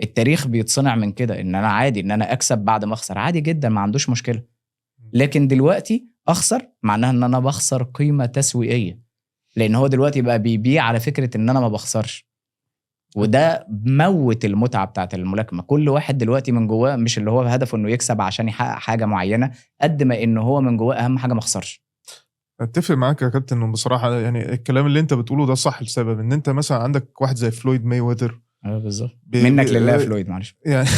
Speaker 1: التاريخ بيتصنع من كده، ان انا عادي ان انا اكسب بعد ما اخسر، عادي جدا، ما عندوش مشكله. لكن دلوقتي اخسر معناها ان انا بخسر قيمه تسويقيه، لان هو دلوقتي بقى بيبيع على فكره ان انا ما بخسرش. وده موت المتعه بتاعت الملاكمه. كل واحد دلوقتي من جواه مش اللي هو هدفه انه يكسب عشان يحقق حاجه معينه، قد ما انه هو من جواه اهم حاجه ما اخسرش.
Speaker 2: اتفق معاك يا كابتن انه بصراحه يعني الكلام اللي انت بتقوله ده صح، لسبب ان انت مثلا عندك واحد زي فلويد ماي ويذر.
Speaker 1: بالظبط. منك لله فلويد، معلش
Speaker 2: يعني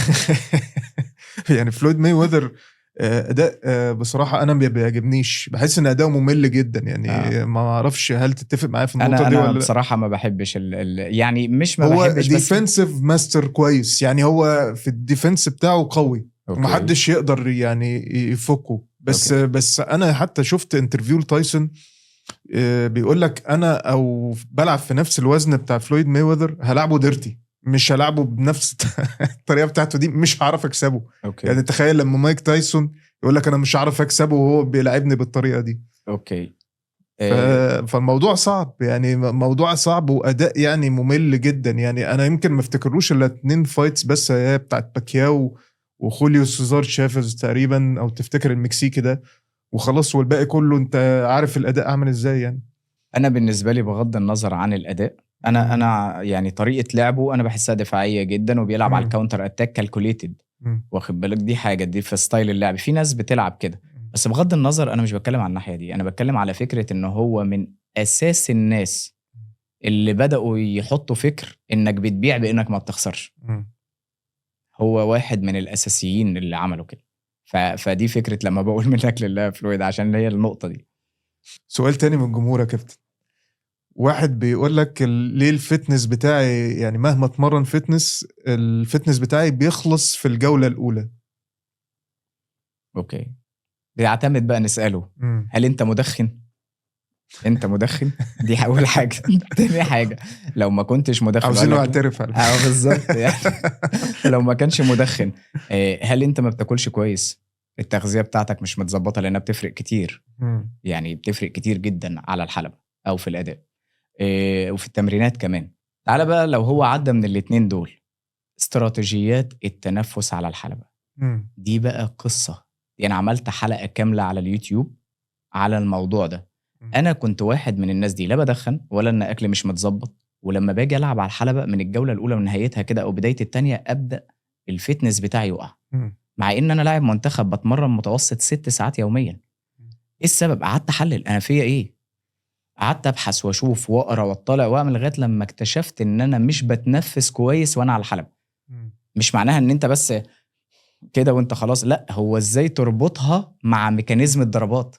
Speaker 2: يعني فلويد ماي ويذر اداء بصراحه انا ما بيعجبنيش، بحس ان اداؤه ممل جدا يعني. ما اعرفش هل تتفق معايا في النقطه دي ولا
Speaker 1: انا
Speaker 2: لا؟
Speaker 1: بصراحه ما بحبش يعني مش ما
Speaker 2: هو
Speaker 1: بحبش، بس
Speaker 2: ديفنسيف ماستر كويس، يعني هو في الديفنس بتاعه قوي ومحدش يقدر يعني يفكه. بس انا حتى شفت انترفيو لتايسون بيقول لك انا او بلعب في نفس الوزن بتاع فلويد مايوذر هلعبه ديرتي، مش هلعبه بنفس الطريقه بتاعته دي، مش هعرف اكسبه. يعني تخيل لما مايك تايسون يقول لك انا مش هعرف اكسبه وهو بيلعبني بالطريقه دي. فالموضوع صعب، يعني موضوع صعب واداء يعني ممل جدا. يعني انا يمكن ما افتكروش الا 2 فايتس بس، هي بتاعت باكياو وخوليو سيزار شافز تقريبا، او تفتكر المكسيكي ده وخلاص، والباقي كله انت عارف الاداء عامل ازاي. يعني
Speaker 1: انا بالنسبه لي بغض النظر عن الاداء، انا يعني طريقه لعبه انا بحسها دفاعيه جدا، وبيلعب على الكاونتر اتاك كالكوليتد. واخد بالك؟ دي حاجه، دي في ستايل اللعب. في ناس بتلعب كده، بس بغض النظر انا مش بتكلم عن الناحيه دي. انا بتكلم على فكره ان هو من اساس الناس اللي بداوا يحطوا فكر انك بتبيع بانك ما بتخسرش. هو واحد من الاساسيين اللي عملوا كده. فدي فكره لما بقول منك لله فلويد، عشان هي النقطه دي.
Speaker 2: سؤال تاني من الجمهور يا كابتن. واحد بيقول لك ليه الفتنس بتاعي يعني مهما اتمرن الفتنس بتاعي بيخلص في الجولة الأولى.
Speaker 1: اوكي، بيعتمد بقى نسأله هل انت مدخن؟ انت مدخن؟ دي اول حاجة. تاني حاجة، لو ما كنتش مدخن
Speaker 2: عاوزينه يعترف.
Speaker 1: بالظبط يعني. لو ما كانش مدخن، هل انت ما بتاكلش كويس؟ التغذية بتاعتك مش متظبطة، لانها بتفرق كتير. يعني بتفرق كتير جدا على الحلبة او في الاداء، وفي التمرينات كمان. تعال بقى لو هو عدى من الاتنين دول، استراتيجيات التنفس على الحلبة دي بقى قصة. يعني عملت حلقة كاملة على اليوتيوب على الموضوع ده. انا كنت واحد من الناس دي، لا بدخن ولا ان اكل مش متظبط، ولما باجي العب على الحلبة من الجولة الاولى ونهايتها كده او بداية التانية ابدأ الفتنس بتاعي يقع، مع ان انا لاعب منتخب بتمرن متوسط 6 ساعات يوميا. ايه السبب؟ قعدت احلل انا فيا ايه، قعدت ابحث واشوف واقرا واطلع واعمل لغايه لما اكتشفت ان انا مش بتنفس كويس وانا على الحلبة. مش معناها ان انت بس كده وانت خلاص، لا، هو ازاي تربطها مع ميكانيزم الضربات،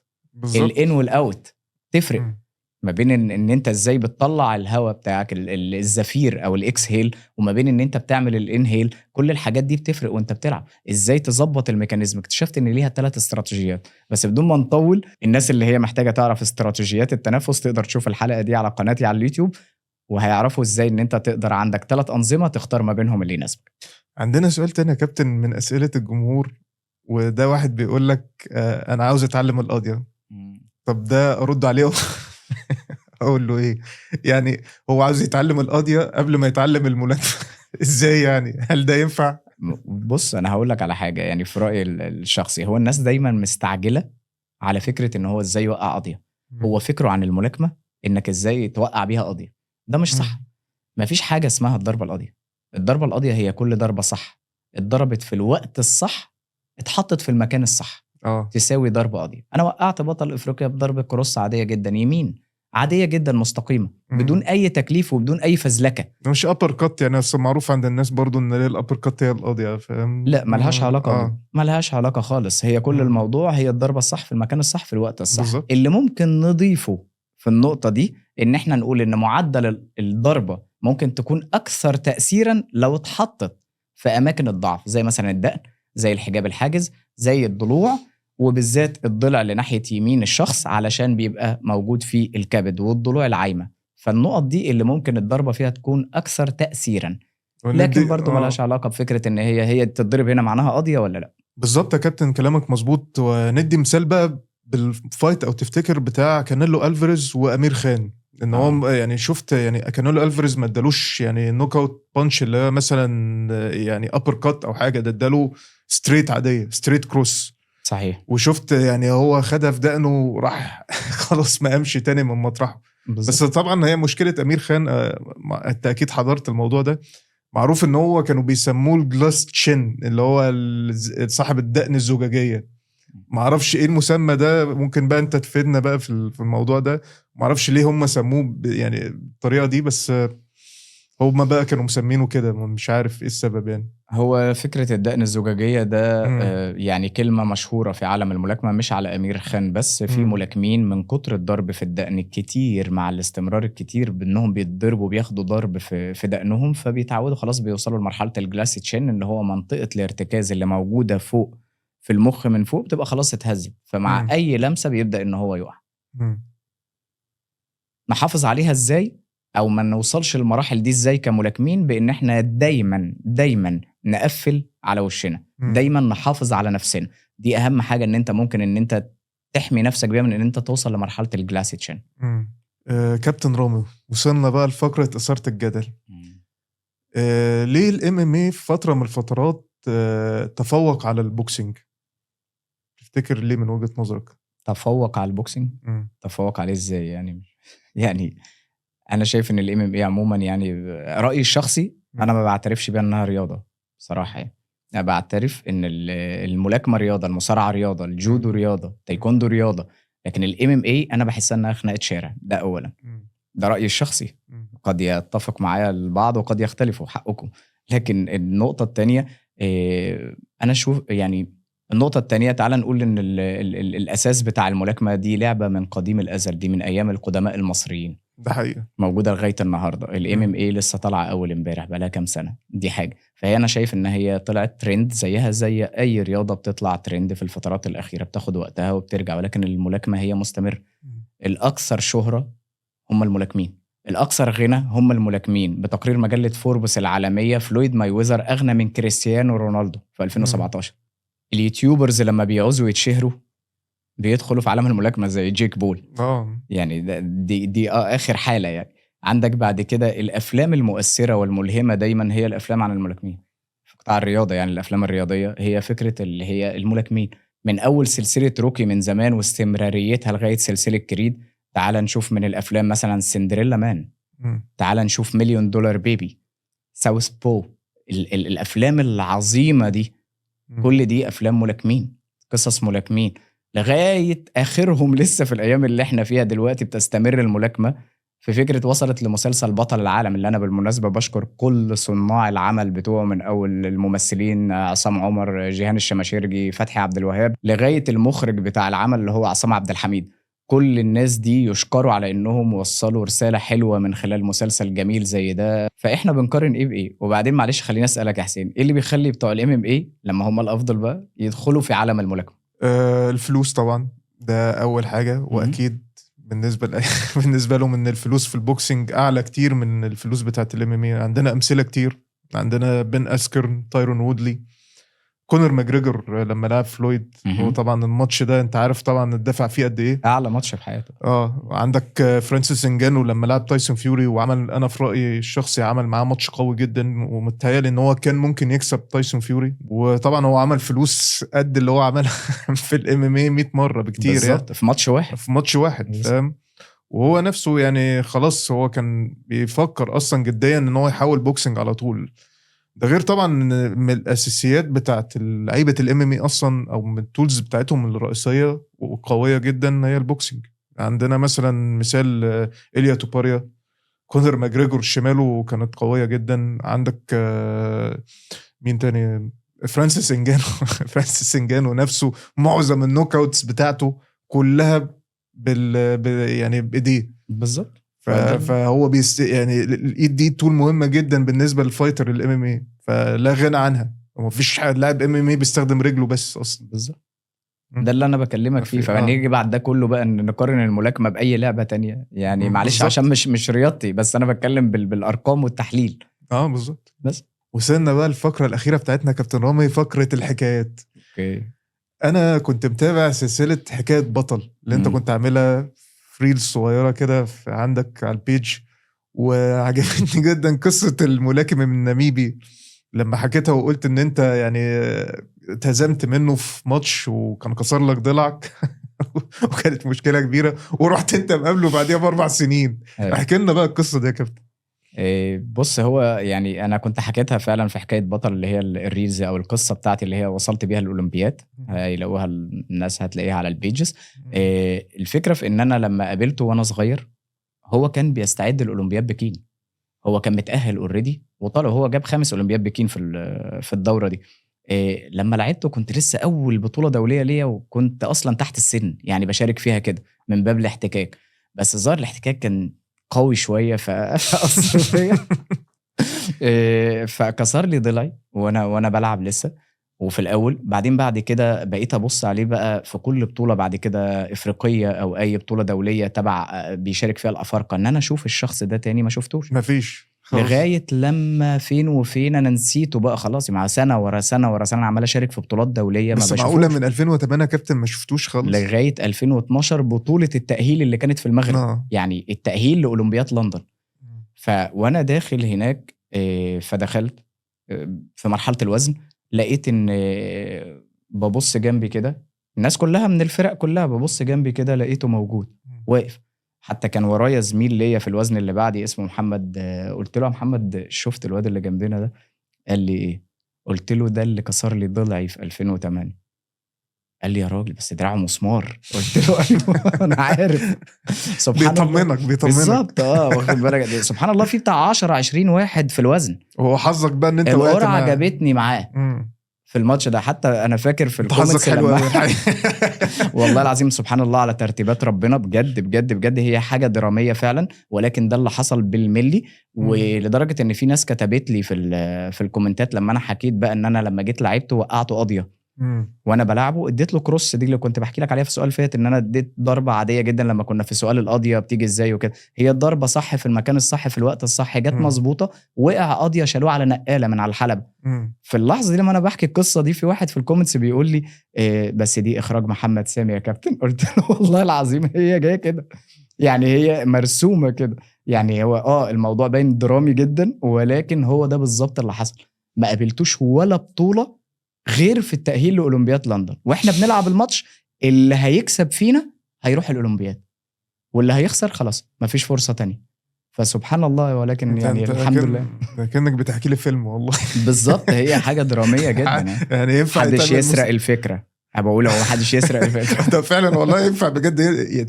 Speaker 1: الان والاوت. تفرق ما بين ان انت ازاي بتطلع الهواء بتاعك الزفير او الاكس هيل، وما بين ان انت بتعمل الانهيل. كل الحاجات دي بتفرق وانت بتلعب. ازاي تظبط الميكانيزم؟ اكتشفت ان ليها 3 استراتيجيات. بس بدون ما نطول، الناس اللي هي محتاجة تعرف استراتيجيات التنفس تقدر تشوف الحلقة دي على قناتي على اليوتيوب، وهيعرفوا ازاي ان انت تقدر عندك 3 أنظمة تختار ما بينهم اللي يناسبك.
Speaker 2: عندنا سؤال تاني يا كابتن من أسئلة الجمهور، وده واحد بيقول لك أنا عاوز أتعلم القضية. طب ده أرد عليه أقول له إيه؟ يعني هو عاوز يتعلم القضية قبل ما يتعلم الملاكمة. إزاي يعني؟ هل ده ينفع؟
Speaker 1: بص، أنا هقول لك على حاجة. يعني في رأيي الشخصي، هو الناس دايما مستعجلة على فكرة إن هو إزاي يوقع قضية. هو فكره عن الملاكمة إنك إزاي توقع بيها قاضية، ده مش صح. مفيش حاجة اسمها الضربة القاضية. الضربة القاضية هي كل ضربة صح اتضربت في الوقت الصح، اتحطت في المكان الصح، تساوي ضربة قاضية. أنا وقعت بطل إفريقيا بضربة كروس عادية جدا يمين، عادية جدا مستقيمة، بدون أي تكليف وبدون أي فزلكة.
Speaker 2: مش أبر كات يعني، أصلا معروف عند الناس برضو إن الأبر كات هي القاضية، فاهم؟
Speaker 1: لا ملهاش علاقة ملهاش علاقة خالص. هي كل الموضوع هي الضربة الصح في المكان الصح في الوقت الصح
Speaker 2: بالزبط.
Speaker 1: اللي ممكن نضيفه في النقطة دي إن إحنا نقول إن معدل الضربة ممكن تكون أكثر تأثيرا لو اتحطت في أماكن الضعف، زي مثلا الدقن، زي الحجاب الحاجز، زي الضلوع، وبالذات الضلع اللي ناحية يمين الشخص علشان بيبقى موجود فيه الكبد والضلوع العايمة. فالنقط دي اللي ممكن الضربة فيها تكون أكثر تأثيرا، لكن برضو ملهاش علاقة بفكرة إن هي تتضرب هنا معناها قاضية ولا لأ.
Speaker 2: بالظبط يا كابتن، كلامك مظبوط. وندي مثال بقى بالفايت أو تفتكر بتاع كانيلو ألفاريز وأمير خان، إن هو يعني شفت يعني كانيلو ألفاريز ما ادالوش يعني نوك أوت بانش اللي هو مثلا يعني أبر كات أو حاجة، ده اداله ستريت عادية، ستريت كروس.
Speaker 1: صحيح.
Speaker 2: وشفت يعني هو خدها في دقنه وراح خلاص ما قامش تاني من مطرحه. بس طبعا هي مشكلة أمير خان، انت أكيد حضرت الموضوع ده، معروف ان هو كانوا بيسموه الجلاس تشين، اللي هو صاحب الدقن الزجاجية. معرفش ايه المسمى ده، ممكن بقى انت تفيدنا بقى في الموضوع ده. معرفش ليه هم سموه يعني الطريقة دي، بس هم بقى كانوا مسمينه كده، مش عارف ايه السبب يعني.
Speaker 1: هو فكرة الدقن الزجاجية ده يعني كلمة مشهورة في عالم الملاكمة، مش على أمير خان بس. في ملاكمين من كتر الضرب في الدقن الكتير مع الاستمرار الكتير بأنهم بيتضربوا بياخدوا ضرب في دقنهم، فبيتعودوا خلاص بيوصلوا لمرحلة الجلاس تشين، اللي هو منطقة الارتكاز اللي موجودة فوق في المخ من فوق بتبقى خلاص اتهزت، فمع أي لمسة بيبدأ إن هو يقع. نحافظ عليها إزاي أو ما نوصلش للمراحل دي إزاي كملاكمين؟ بإن إحنا دايما نقفل على وشنا، دايما نحافظ على نفسنا. دي أهم حاجة إن أنت ممكن إن أنت تحمي نفسك بيها من إن أنت توصل لمرحلة الجلاس تشين.
Speaker 2: كابتن رامي، وصلنا بقى لفقرة إثارة الجدل. ليه الMMA في فترة من الفترات تفوق على البوكسينج؟ تفتكر ليه من وجهة نظرك؟
Speaker 1: تفوق على البوكسينج؟ تفوق عليه إزاي يعني؟ يعني أنا شايف إن الMMA عموما، يعني رأيي الشخصي أنا ما بعترفش بيها إنها رياضة صراحة. يعني أنا بعترف إن الملاكمة رياضة، المصارعة رياضة، الجودو رياضة، تايكوندو رياضة، لكن الMMA أنا بحسها إنها خناقة شارع. ده أولا، ده رأيي الشخصي، قد يتفق معايا البعض وقد يختلفوا، حقكم. لكن النقطة التانية، أنا شوف يعني النقطة التانية، تعال نقول إن الأساس بتاع الملاكمة دي لعبة من قديم الأزل، دي من أيام القدماء المصريين،
Speaker 2: ده حقيقة
Speaker 1: موجودة لغاية النهاردة. الMMA لسه طالعة أول امبارح، بقالها كام سنة، دي حاجة. فهي أنا شايف إن هي طلعت ترند زيها زي أي رياضة بتطلع ترند في الفترات الأخيرة، بتاخد وقتها وبترجع، ولكن الملاكمة هي مستمر. الأكثر شهرة هم الملاكمين، الأكثر غنى هم الملاكمين. بتقرير مجلة فوربس العالمية، فلويد مايويزر أغنى من كريستيانو رونالدو في 2017. اليوتيوبرز لما بيعوزوا يتشهروا بيدخلوا في عالم الملاكمة زي جيك بول. يعني دي آخر حالة. يعني عندك بعد كده الأفلام المؤثرة والملهمة دايما هي الأفلام عن الملاكمين في قطاع الرياضة. يعني الأفلام الرياضية هي فكرة اللي هي الملاكمين، من أول سلسلة روكي من زمان واستمراريتها لغاية سلسلة كريد. تعال نشوف من الأفلام مثلا سندريلا مان، تعال نشوف مليون دولار بيبي، ساوث بو، الأفلام العظيمة دي، كل دي أفلام ملاكمين، قصص ملاكمين، لغاية آخرهم لسه في الأيام اللي احنا فيها دلوقتي بتستمر الملاكمة. في فكرة وصلت لمسلسل بطل العالم، اللي أنا بالمناسبة بشكر كل صناع العمل بتوعه، من أول الممثلين عصام عمر، جيهان الشماشيرجي، فتحي عبد الوهاب، لغاية المخرج بتاع العمل اللي هو عصام عبد الحميد. كل الناس دي يشكروا على إنهم وصلوا رسالة حلوة من خلال مسلسل جميل زي ده. فإحنا بنقارن إيه بإيه؟ وبعدين معلش خليني أسألك يا حسين، إيه اللي بيخلي بتوع الMMA لما هم الأفضل بقى يدخلوا في عالم الملاكمة؟
Speaker 2: الفلوس طبعا، ده أول حاجة. وأكيد بالنسبة لهم إن الفلوس في البوكسينج أعلى كتير من الفلوس بتاعت الMMA. عندنا أمثلة كتير، عندنا بن أسكرن، تايرون وودلي، كونر ماجريجور لما لعب فلويد.
Speaker 1: مهم.
Speaker 2: هو طبعا الماتش ده انت عارف طبعا الدفع فيه قد ايه.
Speaker 1: اعلى ماتش في حياته.
Speaker 2: عندك فرانسيس انجانو لما لعب تايسون فيوري وعمل، انا في رايي الشخصي عمل معاه ماتش قوي جدا، ومتهيألي ان هو كان ممكن يكسب تايسون فيوري. وطبعا هو عمل فلوس قد اللي هو عملها في الام ام اي 100 مره بكتير
Speaker 1: بالظبط في ماتش واحد.
Speaker 2: في ماتش واحد، فاهم. وهو نفسه يعني خلاص هو كان بيفكر اصلا جديا ان هو يحاول بوكسنج على طول. ده غير طبعا من الاساسيات بتاعت لعيبه الام ام اي اصلا، او من التولز بتاعتهم الرئيسيه وقويه جدا هي البوكسنج. عندنا مثلا مثال إيليا توباريا، كونر ماجريجور شماله كانت قويه جدا. عندك مين تاني؟ فرانسيس انجانو فرانسيس انجانو نفسه معظم النوك اوتس بتاعته كلها يعني بايديه
Speaker 1: بالظبط.
Speaker 2: فهو يعني الايد دي تول مهمه جدا بالنسبه للفايتر الام ام اي، فلا غنى عنها. ومفيش لاعب ام ام اي بيستخدم رجله بس اصلا.
Speaker 1: بالظبط، ده اللي انا بكلمك فيه. فهنيجي بعد ده كله بقى ان نقارن الملاكمه باي لعبه تانية يعني. معلش
Speaker 2: بالزبط.
Speaker 1: عشان مش رياضتي، بس انا بتكلم بالارقام والتحليل.
Speaker 2: بالظبط.
Speaker 1: بس
Speaker 2: وصلنا بقى الفقره الاخيره بتاعتنا كابتن رامي، فقره الحكايات.
Speaker 1: اوكي.
Speaker 2: انا كنت متابع سلسله حكايه بطل اللي انت كنت عاملها فريل صغيره كده عندك على البيج، وعجبتني جدا قصه الملاكم من النميبي لما حكيتها وقلت ان انت يعني اتهزمت منه في ماتش وكان كسر لك ضلعك وكانت مشكله كبيره، ورحت انت مقابله بعديها ب4 سنين. احكي لنا بقى القصه دي يا كابتن.
Speaker 1: بص، هو يعني انا كنت حكيتها فعلا في حكايه بطل اللي هي الريلز او القصه بتاعتي اللي هي وصلت بيها الاولمبياد. هيلاقوها الناس، هتلاقيها على البيجز. الفكره في ان انا لما قابلته وانا صغير، هو كان بيستعد للاولمبياد بكين. هو كان متاهل اوريدي وطلع. هو جاب 5 اولمبياد بكين في الدوره دي. لما لعبته كنت لسه اول بطوله دوليه ليا، وكنت اصلا تحت السن يعني بشارك فيها كده من باب الاحتكاك. بس الظاهر الاحتكاك كان قوي شويه فاثر فيا. فكسر لي ضلعي وانا بلعب لسه. وفي الاول بعد كده بقيت ابص عليه بقى في كل بطوله بعد كده افريقيه او اي بطوله دوليه تبع بيشارك فيها الافارقه، ان انا اشوف الشخص ده تاني ما شفتوش.
Speaker 2: مفيش
Speaker 1: لغايه لما فين وفين انا نسيته بقى خلاص. مع سنه ورا سنه ورا سنه عمال اشارك في بطولات دوليه ما
Speaker 2: بس
Speaker 1: بشوفوش.
Speaker 2: معقوله من 2008 كابتن ما شفتوش خالص؟
Speaker 1: لغايه 2012 بطوله التاهيل اللي كانت في المغرب. يعني التاهيل لاولمبياد لندن. وانا داخل هناك فدخلت في مرحله الوزن، لقيت ان ببص جنبي كده الناس كلها من الفرق كلها، ببص جنبي كده لقيته موجود واقف. حتى كان ورايا زميل ليا في الوزن اللي بعدي اسمه محمد. قلت له يا محمد شفت الواد اللي جنبنا ده؟ قال لي ايه؟ قلت له ده اللي كسر لي ضلعي في 2008. قال لي يا راجل بس دراعه مسمار. قلت له ايوه انا عارف. سبحان الله
Speaker 2: بيطمنك
Speaker 1: بالظبط. واخد بالك سبحان الله في بتاع 10 20 واحد في الوزن.
Speaker 2: هو حظك بقى ان انت
Speaker 1: القرعه عجبتني معاه في الماتش ده. حتى انا فاكر في الكومنتس لما والله العظيم سبحان الله على ترتيبات ربنا. بجد بجد بجد هي حاجه دراميه فعلا، ولكن ده اللي حصل بالملي. ولدرجه ان في ناس كتبت لي في الكومنتات لما انا حكيت بقى ان انا لما جيت لعبته وقعته قاضيه وانا بلعبه، اديت له كروس. دي اللي كنت بحكي لك عليها في السؤال فات، ان انا اديت ضربه عاديه جدا لما كنا في سؤال القاضيه بتيجي ازاي وكده. هي الضربه صح في المكان الصح في الوقت الصح، جت مظبوطه. وقع قاضيه شالوه على نقاله من على الحلبه. في اللحظه دي لما انا بحكي القصه دي، في واحد في الكومنتس بيقول لي بس دي اخراج محمد سامي يا كابتن. قلت له والله العظيم هي جايه كده، يعني هي مرسومه كده. يعني هو الموضوع باين درامي جدا، ولكن هو ده بالظبط اللي حصل. ما قابلتوش ولا بطوله غير في التأهيل لأولمبياد لندن، واحنا بنلعب الماتش اللي هيكسب فينا هيروح الأولمبياد، واللي هيخسر خلاص مفيش فرصة تانية. فسبحان الله. ولكن يعني الحمد لله
Speaker 2: كأنك بتحكي لي فيلم والله.
Speaker 1: بالظبط هي حاجة درامية جدا.
Speaker 2: يعني ينفع
Speaker 1: محدش يسرق الفكرة. بقول هو محدش يسرق الفكرة.
Speaker 2: ده فعلا والله ينفع بجد.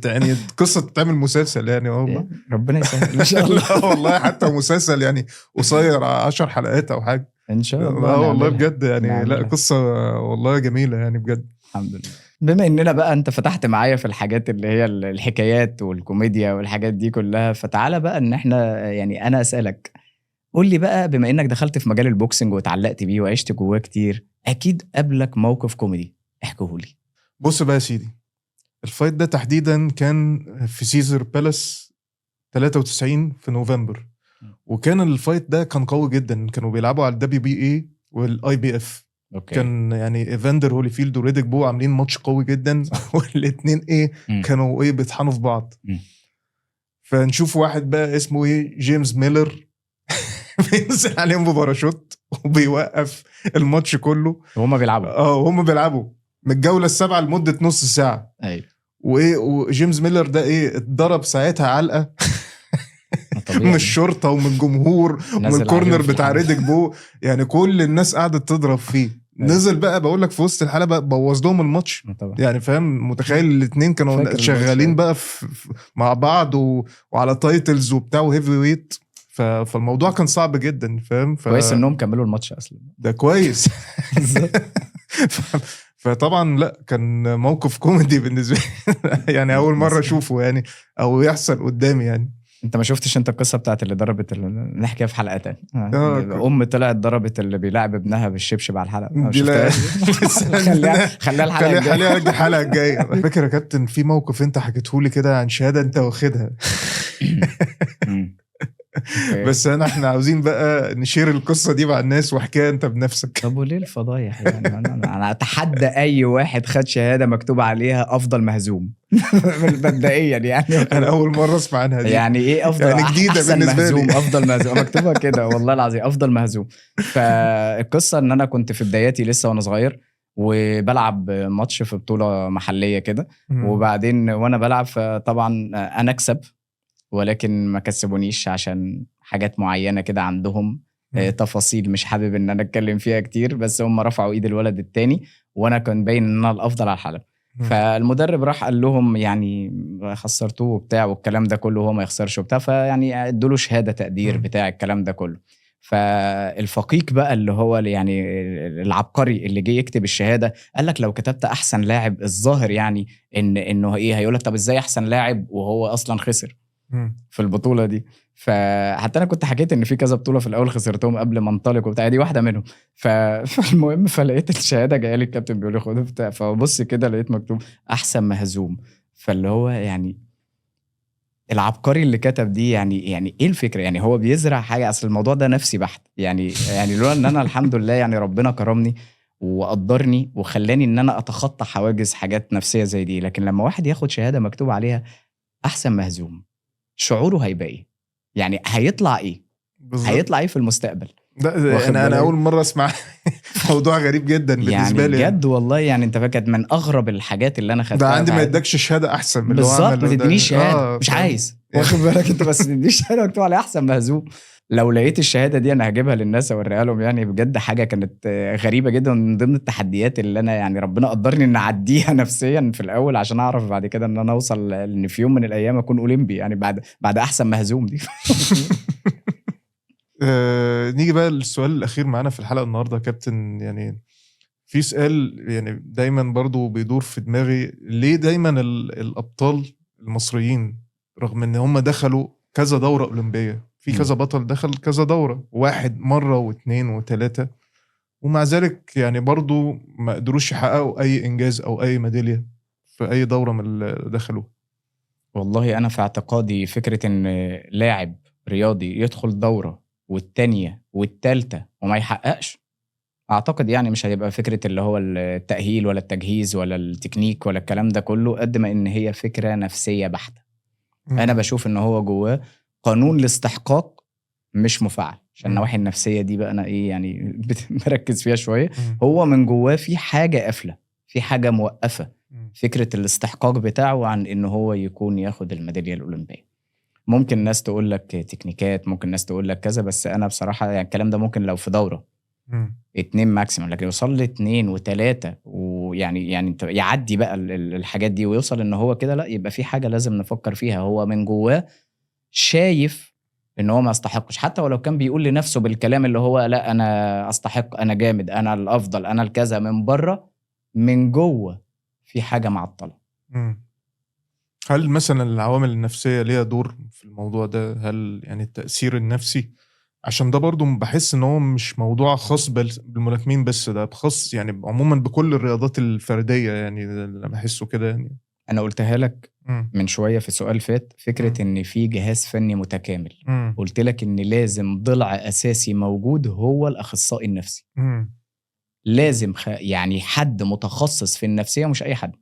Speaker 2: يعني قصة تعمل مسلسل يعني والله.
Speaker 1: ربنا يسهل ان شاء الله.
Speaker 2: والله حتى مسلسل يعني قصير 10 حلقات او حاجة
Speaker 1: ان شاء الله.
Speaker 2: والله بجد يعني لا قصة والله جميلة يعني بجد.
Speaker 1: الحمد لله. بما اننا بقى انت فتحت معايا في الحاجات اللي هي الحكايات والكوميديا والحاجات دي كلها، فتعالى بقى ان احنا يعني انا اسألك، قول لي بقى بما انك دخلت في مجال البوكسنج وتعلقت بيه وعشت جواه كتير، اكيد قبلك موقف كوميدي، احكيه لي.
Speaker 2: بص بقى يا سيدي، الفايت ده تحديدا كان في سيزر بالاس 93 في نوفمبر. وكان الفايت ده كان قوي جدا، كانوا بيلعبوا على الWBA والIBF.
Speaker 1: اوكي.
Speaker 2: كان يعني ايفاندر هوليفيلد وريديك بو عاملين ماتش قوي جدا والاثنين كانوا بيطحنوا في بعض. فنشوف واحد بقى اسمه جيمس ميلر بينزل عليهم بباراشوت وبيوقف الماتش كله
Speaker 1: وهم
Speaker 2: بيلعبوا من الجولة 7 لمدة نص ساعة.
Speaker 1: ايوه.
Speaker 2: وجيمس ميلر ده اتضرب ساعتها علقة من الشرطة ومن الجمهور ومن الكورنر بتاع ريديك بو، يعني كل الناس قاعدة تضرب فيه. نزل بقى بقول لك في وسط الحلبة بوظ لهم الماتش يعني فاهم. متخيل الاثنين كانوا شغالين بقى مع بعض وعلى تايتلز وبتاع وهيفي ويت، فالموضوع كان صعب جدا فاهم.
Speaker 1: كويس انهم كملوا الماتش اصلا،
Speaker 2: ده كويس. فطبعا لا كان موقف كوميدي بالنسبه لي يعني اول مره اشوفه يعني او يحصل قدامي يعني.
Speaker 1: انت ما شفتش انت القصه بتاعت اللي ضربت نحكيها في حلقه تانية طلعت ضربت اللي بيلاعب ابنها بالشبشب على الحلقه، ما شفتهاش. خليها
Speaker 2: الحلقه الجايه. على فكره يا كابتن في موقف انت حكيته لي كده عن شهاده انت واخدها بس احنا عاوزين بقى نشير القصه دي مع الناس واحكيها انت بنفسك.
Speaker 1: طب وليه الفضايح يعني؟ انا اتحدى اي واحد خد شهاده مكتوب عليها افضل مهزوم مبدئيا يعني.
Speaker 2: انا اول مره اسمع عنها دي.
Speaker 1: يعني ايه افضل
Speaker 2: يعني جديده بالنسبه
Speaker 1: لي. افضل مهزوم مكتوبه كده والله العظيم، افضل مهزوم. فالقصه ان انا كنت في بداياتي لسه وانا صغير وبلعب ماتش في بطوله محليه كده، وبعدين وانا بلعب فطبعا انا اكسب ولكن ما كسبونيش عشان حاجات معينة كده عندهم، تفاصيل مش حابب ان انا اتكلم فيها كتير، بس هم رفعوا ايد الولد التاني وانا كان باين ان انا الافضل على الحلبة. فالمدرب راح قال لهم يعني خسرتوه وبتاع والكلام ده كله، هو ما يخسرش وبتاع، فيعني ادوا له شهادة تقدير بتاع الكلام ده كله. فالفقيق بقى اللي هو يعني العبقري اللي جه يكتب الشهادة قال لك لو كتبت احسن لاعب، الظاهر يعني انه هيقول لك طب ازاي احسن لاعب وهو اصلا خسر في البطولة دي. فحتى انا كنت حكيت ان في كذا بطولة في الاول خسرتهم قبل ما انطلق وبتاع، دي واحدة منهم. فالمهم فلقيت الشهادة جايه لي، الكابتن بيقول لي خده بتاع، فبص كده لقيت مكتوب احسن مهزوم. فاللي هو يعني العبقري اللي كتب دي يعني ايه الفكرة؟ يعني هو بيزرع حاجة، اصل الموضوع ده نفسي بحت يعني لولا ان انا الحمد لله يعني ربنا كرمني وقدرني وخلاني ان انا اتخطى حواجز حاجات نفسية زي دي. لكن لما واحد ياخد شهادة مكتوب عليها احسن مهزوم، شعوره هيبقى ايه؟ يعني هيطلع ايه؟ هيطلع ايه في المستقبل؟
Speaker 2: لا انا اول مره اسمع موضوع غريب جدا بالنسبه لي
Speaker 1: يعني بجد والله. يعني انت فاكر من اغرب الحاجات اللي انا خدتها
Speaker 2: ده عندي ما يدكش شهاده احسن من اللي هو
Speaker 1: بالظبط، ما تدينيش شهاده مش عايز واخد بالك انت، بس تدينيش شهاده مكتوب عليها احسن مهزوم. لو لقيت الشهاده دي انا هجيبها للناس اوريها لهم. يعني بجد حاجه كانت غريبه جدا، من ضمن التحديات اللي انا يعني ربنا قدرني ان اعديها نفسيا في الاول عشان اعرف بعد كده ان انا اوصل ان في يوم من الايام اكون اولمبي يعني بعد احسن مهزوم دي.
Speaker 2: نيجي بقى للسؤال الاخير معانا في الحلقه النهارده يا كابتن. يعني في سؤال يعني دايما برضو بيدور في دماغي، ليه دايما الابطال المصريين رغم ان هم دخلوا كذا دوره اولمبيه، في كذا بطل دخل كذا دوره، واحد مره واثنين وثلاثه، ومع ذلك يعني برضو ما قدروش يحققوا اي انجاز او اي ميداليه في اي دوره من اللي دخلوا؟
Speaker 1: والله انا في اعتقادي فكره ان لاعب رياضي يدخل دوره والتانية والتالتة وما يحققش، اعتقد يعني مش هيبقى فكرة اللي هو التأهيل ولا التجهيز ولا التكنيك ولا الكلام ده كله، قد ما ان هي فكرة نفسية بحتة. انا بشوف ان هو جواه قانون الاستحقاق مش مفعل، عشان النواحي النفسية دي بقى انا ايه يعني بركز فيها شوية. هو من جواه في حاجة قافلة، في حاجة موقفة فكرة الاستحقاق بتاعه عن انه هو يكون ياخد الميدالية الأولمبية. ممكن ناس تقول لك تكنيكات، ممكن ناس تقول لك كذا، بس انا بصراحة يعني الكلام ده ممكن لو في دورة 2 ماكسيمم، لكن يوصل ل2 و3 ويعني انت يعدي بقى الحاجات دي ويوصل ان هو كده، لا يبقى في حاجة لازم نفكر فيها. هو من جواه شايف ان هو ما استحقش، حتى ولو كان بيقول لنفسه بالكلام اللي هو لا انا استحق، انا جامد، انا الافضل، انا الكذا، من بره من جوه في حاجة معطلة.
Speaker 2: هل مثلا العوامل النفسية ليها دور في الموضوع ده؟ هل يعني التأثير النفسي؟ عشان ده برضو بحس ان هو مش موضوع خاص بالملاكمين بس، ده خاص يعني عموما بكل الرياضات الفردية، يعني اللي بحسه كده. يعني
Speaker 1: انا قلتها لك من شوية في سؤال فات، فكرة ان في جهاز فني متكامل. قلت لك ان لازم ضلع اساسي موجود هو الاخصائي النفسي. لازم يعني حد متخصص في النفسيه، مش اي حد،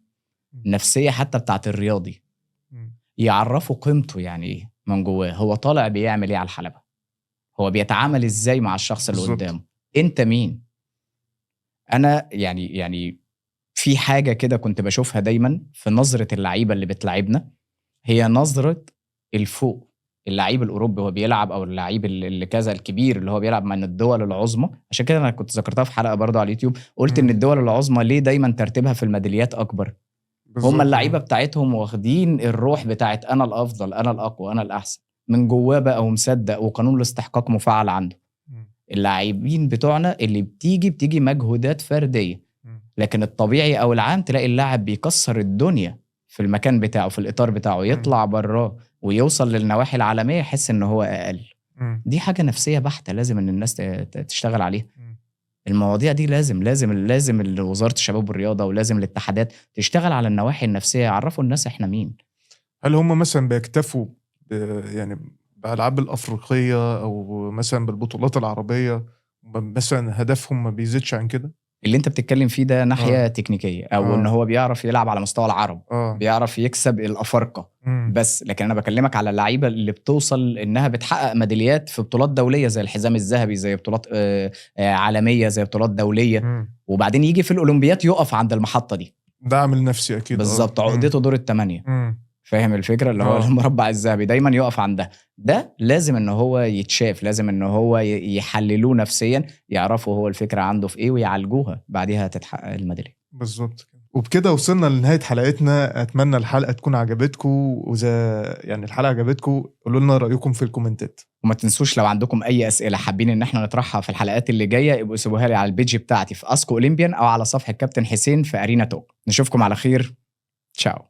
Speaker 1: النفسيه حتى بتاعت الرياضي،
Speaker 2: مم.
Speaker 1: يعرفه قيمته يعني ايه من جواه، هو طالع بيعمل ايه على الحلبه، هو بيتعامل ازاي مع الشخص اللي
Speaker 2: بالظبط.
Speaker 1: قدامه، انت مين. انا يعني في حاجه كده كنت بشوفها دايما في نظره اللعيبه اللي بتلعبنا، هي نظره الفوق. اللعيب الاوروبي هو بيلعب، او اللعيب اللي كذا الكبير اللي هو بيلعب من الدول العظمى، عشان كده انا كنت ذكرتها في حلقه برضه على اليوتيوب، قلت ان
Speaker 2: مم.
Speaker 1: الدول العظمى ليه دايما ترتيبها في الميداليات اكبر. هم
Speaker 2: بالظبط.
Speaker 1: اللعيبه بتاعتهم واخدين الروح بتاعت انا الافضل، انا الاقوى، انا الاحسن، من جواه بقى ومصدق، وقانون الاستحقاق مفعل عنده.
Speaker 2: مم.
Speaker 1: اللاعبين بتوعنا اللي بتيجي مجهودات فرديه،
Speaker 2: مم.
Speaker 1: لكن الطبيعي او العام تلاقي اللاعب بيكسر الدنيا في المكان بتاعه، في الاطار بتاعه،
Speaker 2: مم.
Speaker 1: يطلع براه ويوصل للنواحي العالميه يحس ان هو اقل.
Speaker 2: مم.
Speaker 1: دي حاجه نفسيه بحته لازم ان الناس تشتغل عليها.
Speaker 2: مم.
Speaker 1: المواضيع دي لازم وزاره الشباب والرياضه ولازم الاتحادات تشتغل على النواحي النفسيه، يعرفوا الناس احنا مين.
Speaker 2: هل هم مثلا بيكتفوا يعني بألعاب الأفريقية أو مثلا بالبطولات العربية، مثلا هدفهم ما بيزيدش عن كده؟
Speaker 1: اللي انت بتتكلم فيه ده ناحية
Speaker 2: اه.
Speaker 1: تكنيكية، او ان
Speaker 2: اه.
Speaker 1: هو بيعرف يلعب على مستوى العرب،
Speaker 2: اه.
Speaker 1: بيعرف يكسب الافارقة
Speaker 2: مم.
Speaker 1: بس. لكن انا بكلمك على اللعيبة اللي بتوصل انها بتحقق ميداليات في بطولات دولية زي الحزام الذهبي، زي بطولات عالمية، زي بطولات دولية،
Speaker 2: مم.
Speaker 1: وبعدين يجي في الاولمبيات يقف عند المحطة دي.
Speaker 2: دعم النفسي أكيد. اه.
Speaker 1: بالظبط،
Speaker 2: مم.
Speaker 1: عقدته دور الثمانية.
Speaker 2: مم.
Speaker 1: فاهم الفكرة، اللي هو
Speaker 2: اه.
Speaker 1: المربع الذهبي دايما يقف عندها. ده لازم ان هو يتشاف، لازم ان هو يحللوه نفسيا، يعرفوا هو الفكرة عنده في ايه ويعالجوها، بعديها تتحقق الميدالية.
Speaker 2: بالظبط كده. وبكده وصلنا لنهاية حلقتنا. أتمنى الحلقة تكون عجبتكم، وإذا يعني الحلقة عجبتكم قولوا لنا رأيكم في الكومنتات.
Speaker 1: وما تنسوش لو عندكم اي اسئله حابين ان احنا نطرحها في الحلقات اللي جايه، يبقوا سيبوها لي على البيج بتاعتي في اسكو اولمبيان، او على صفحه كابتن حسين في ارينا توك. نشوفكم على خير. تشاو.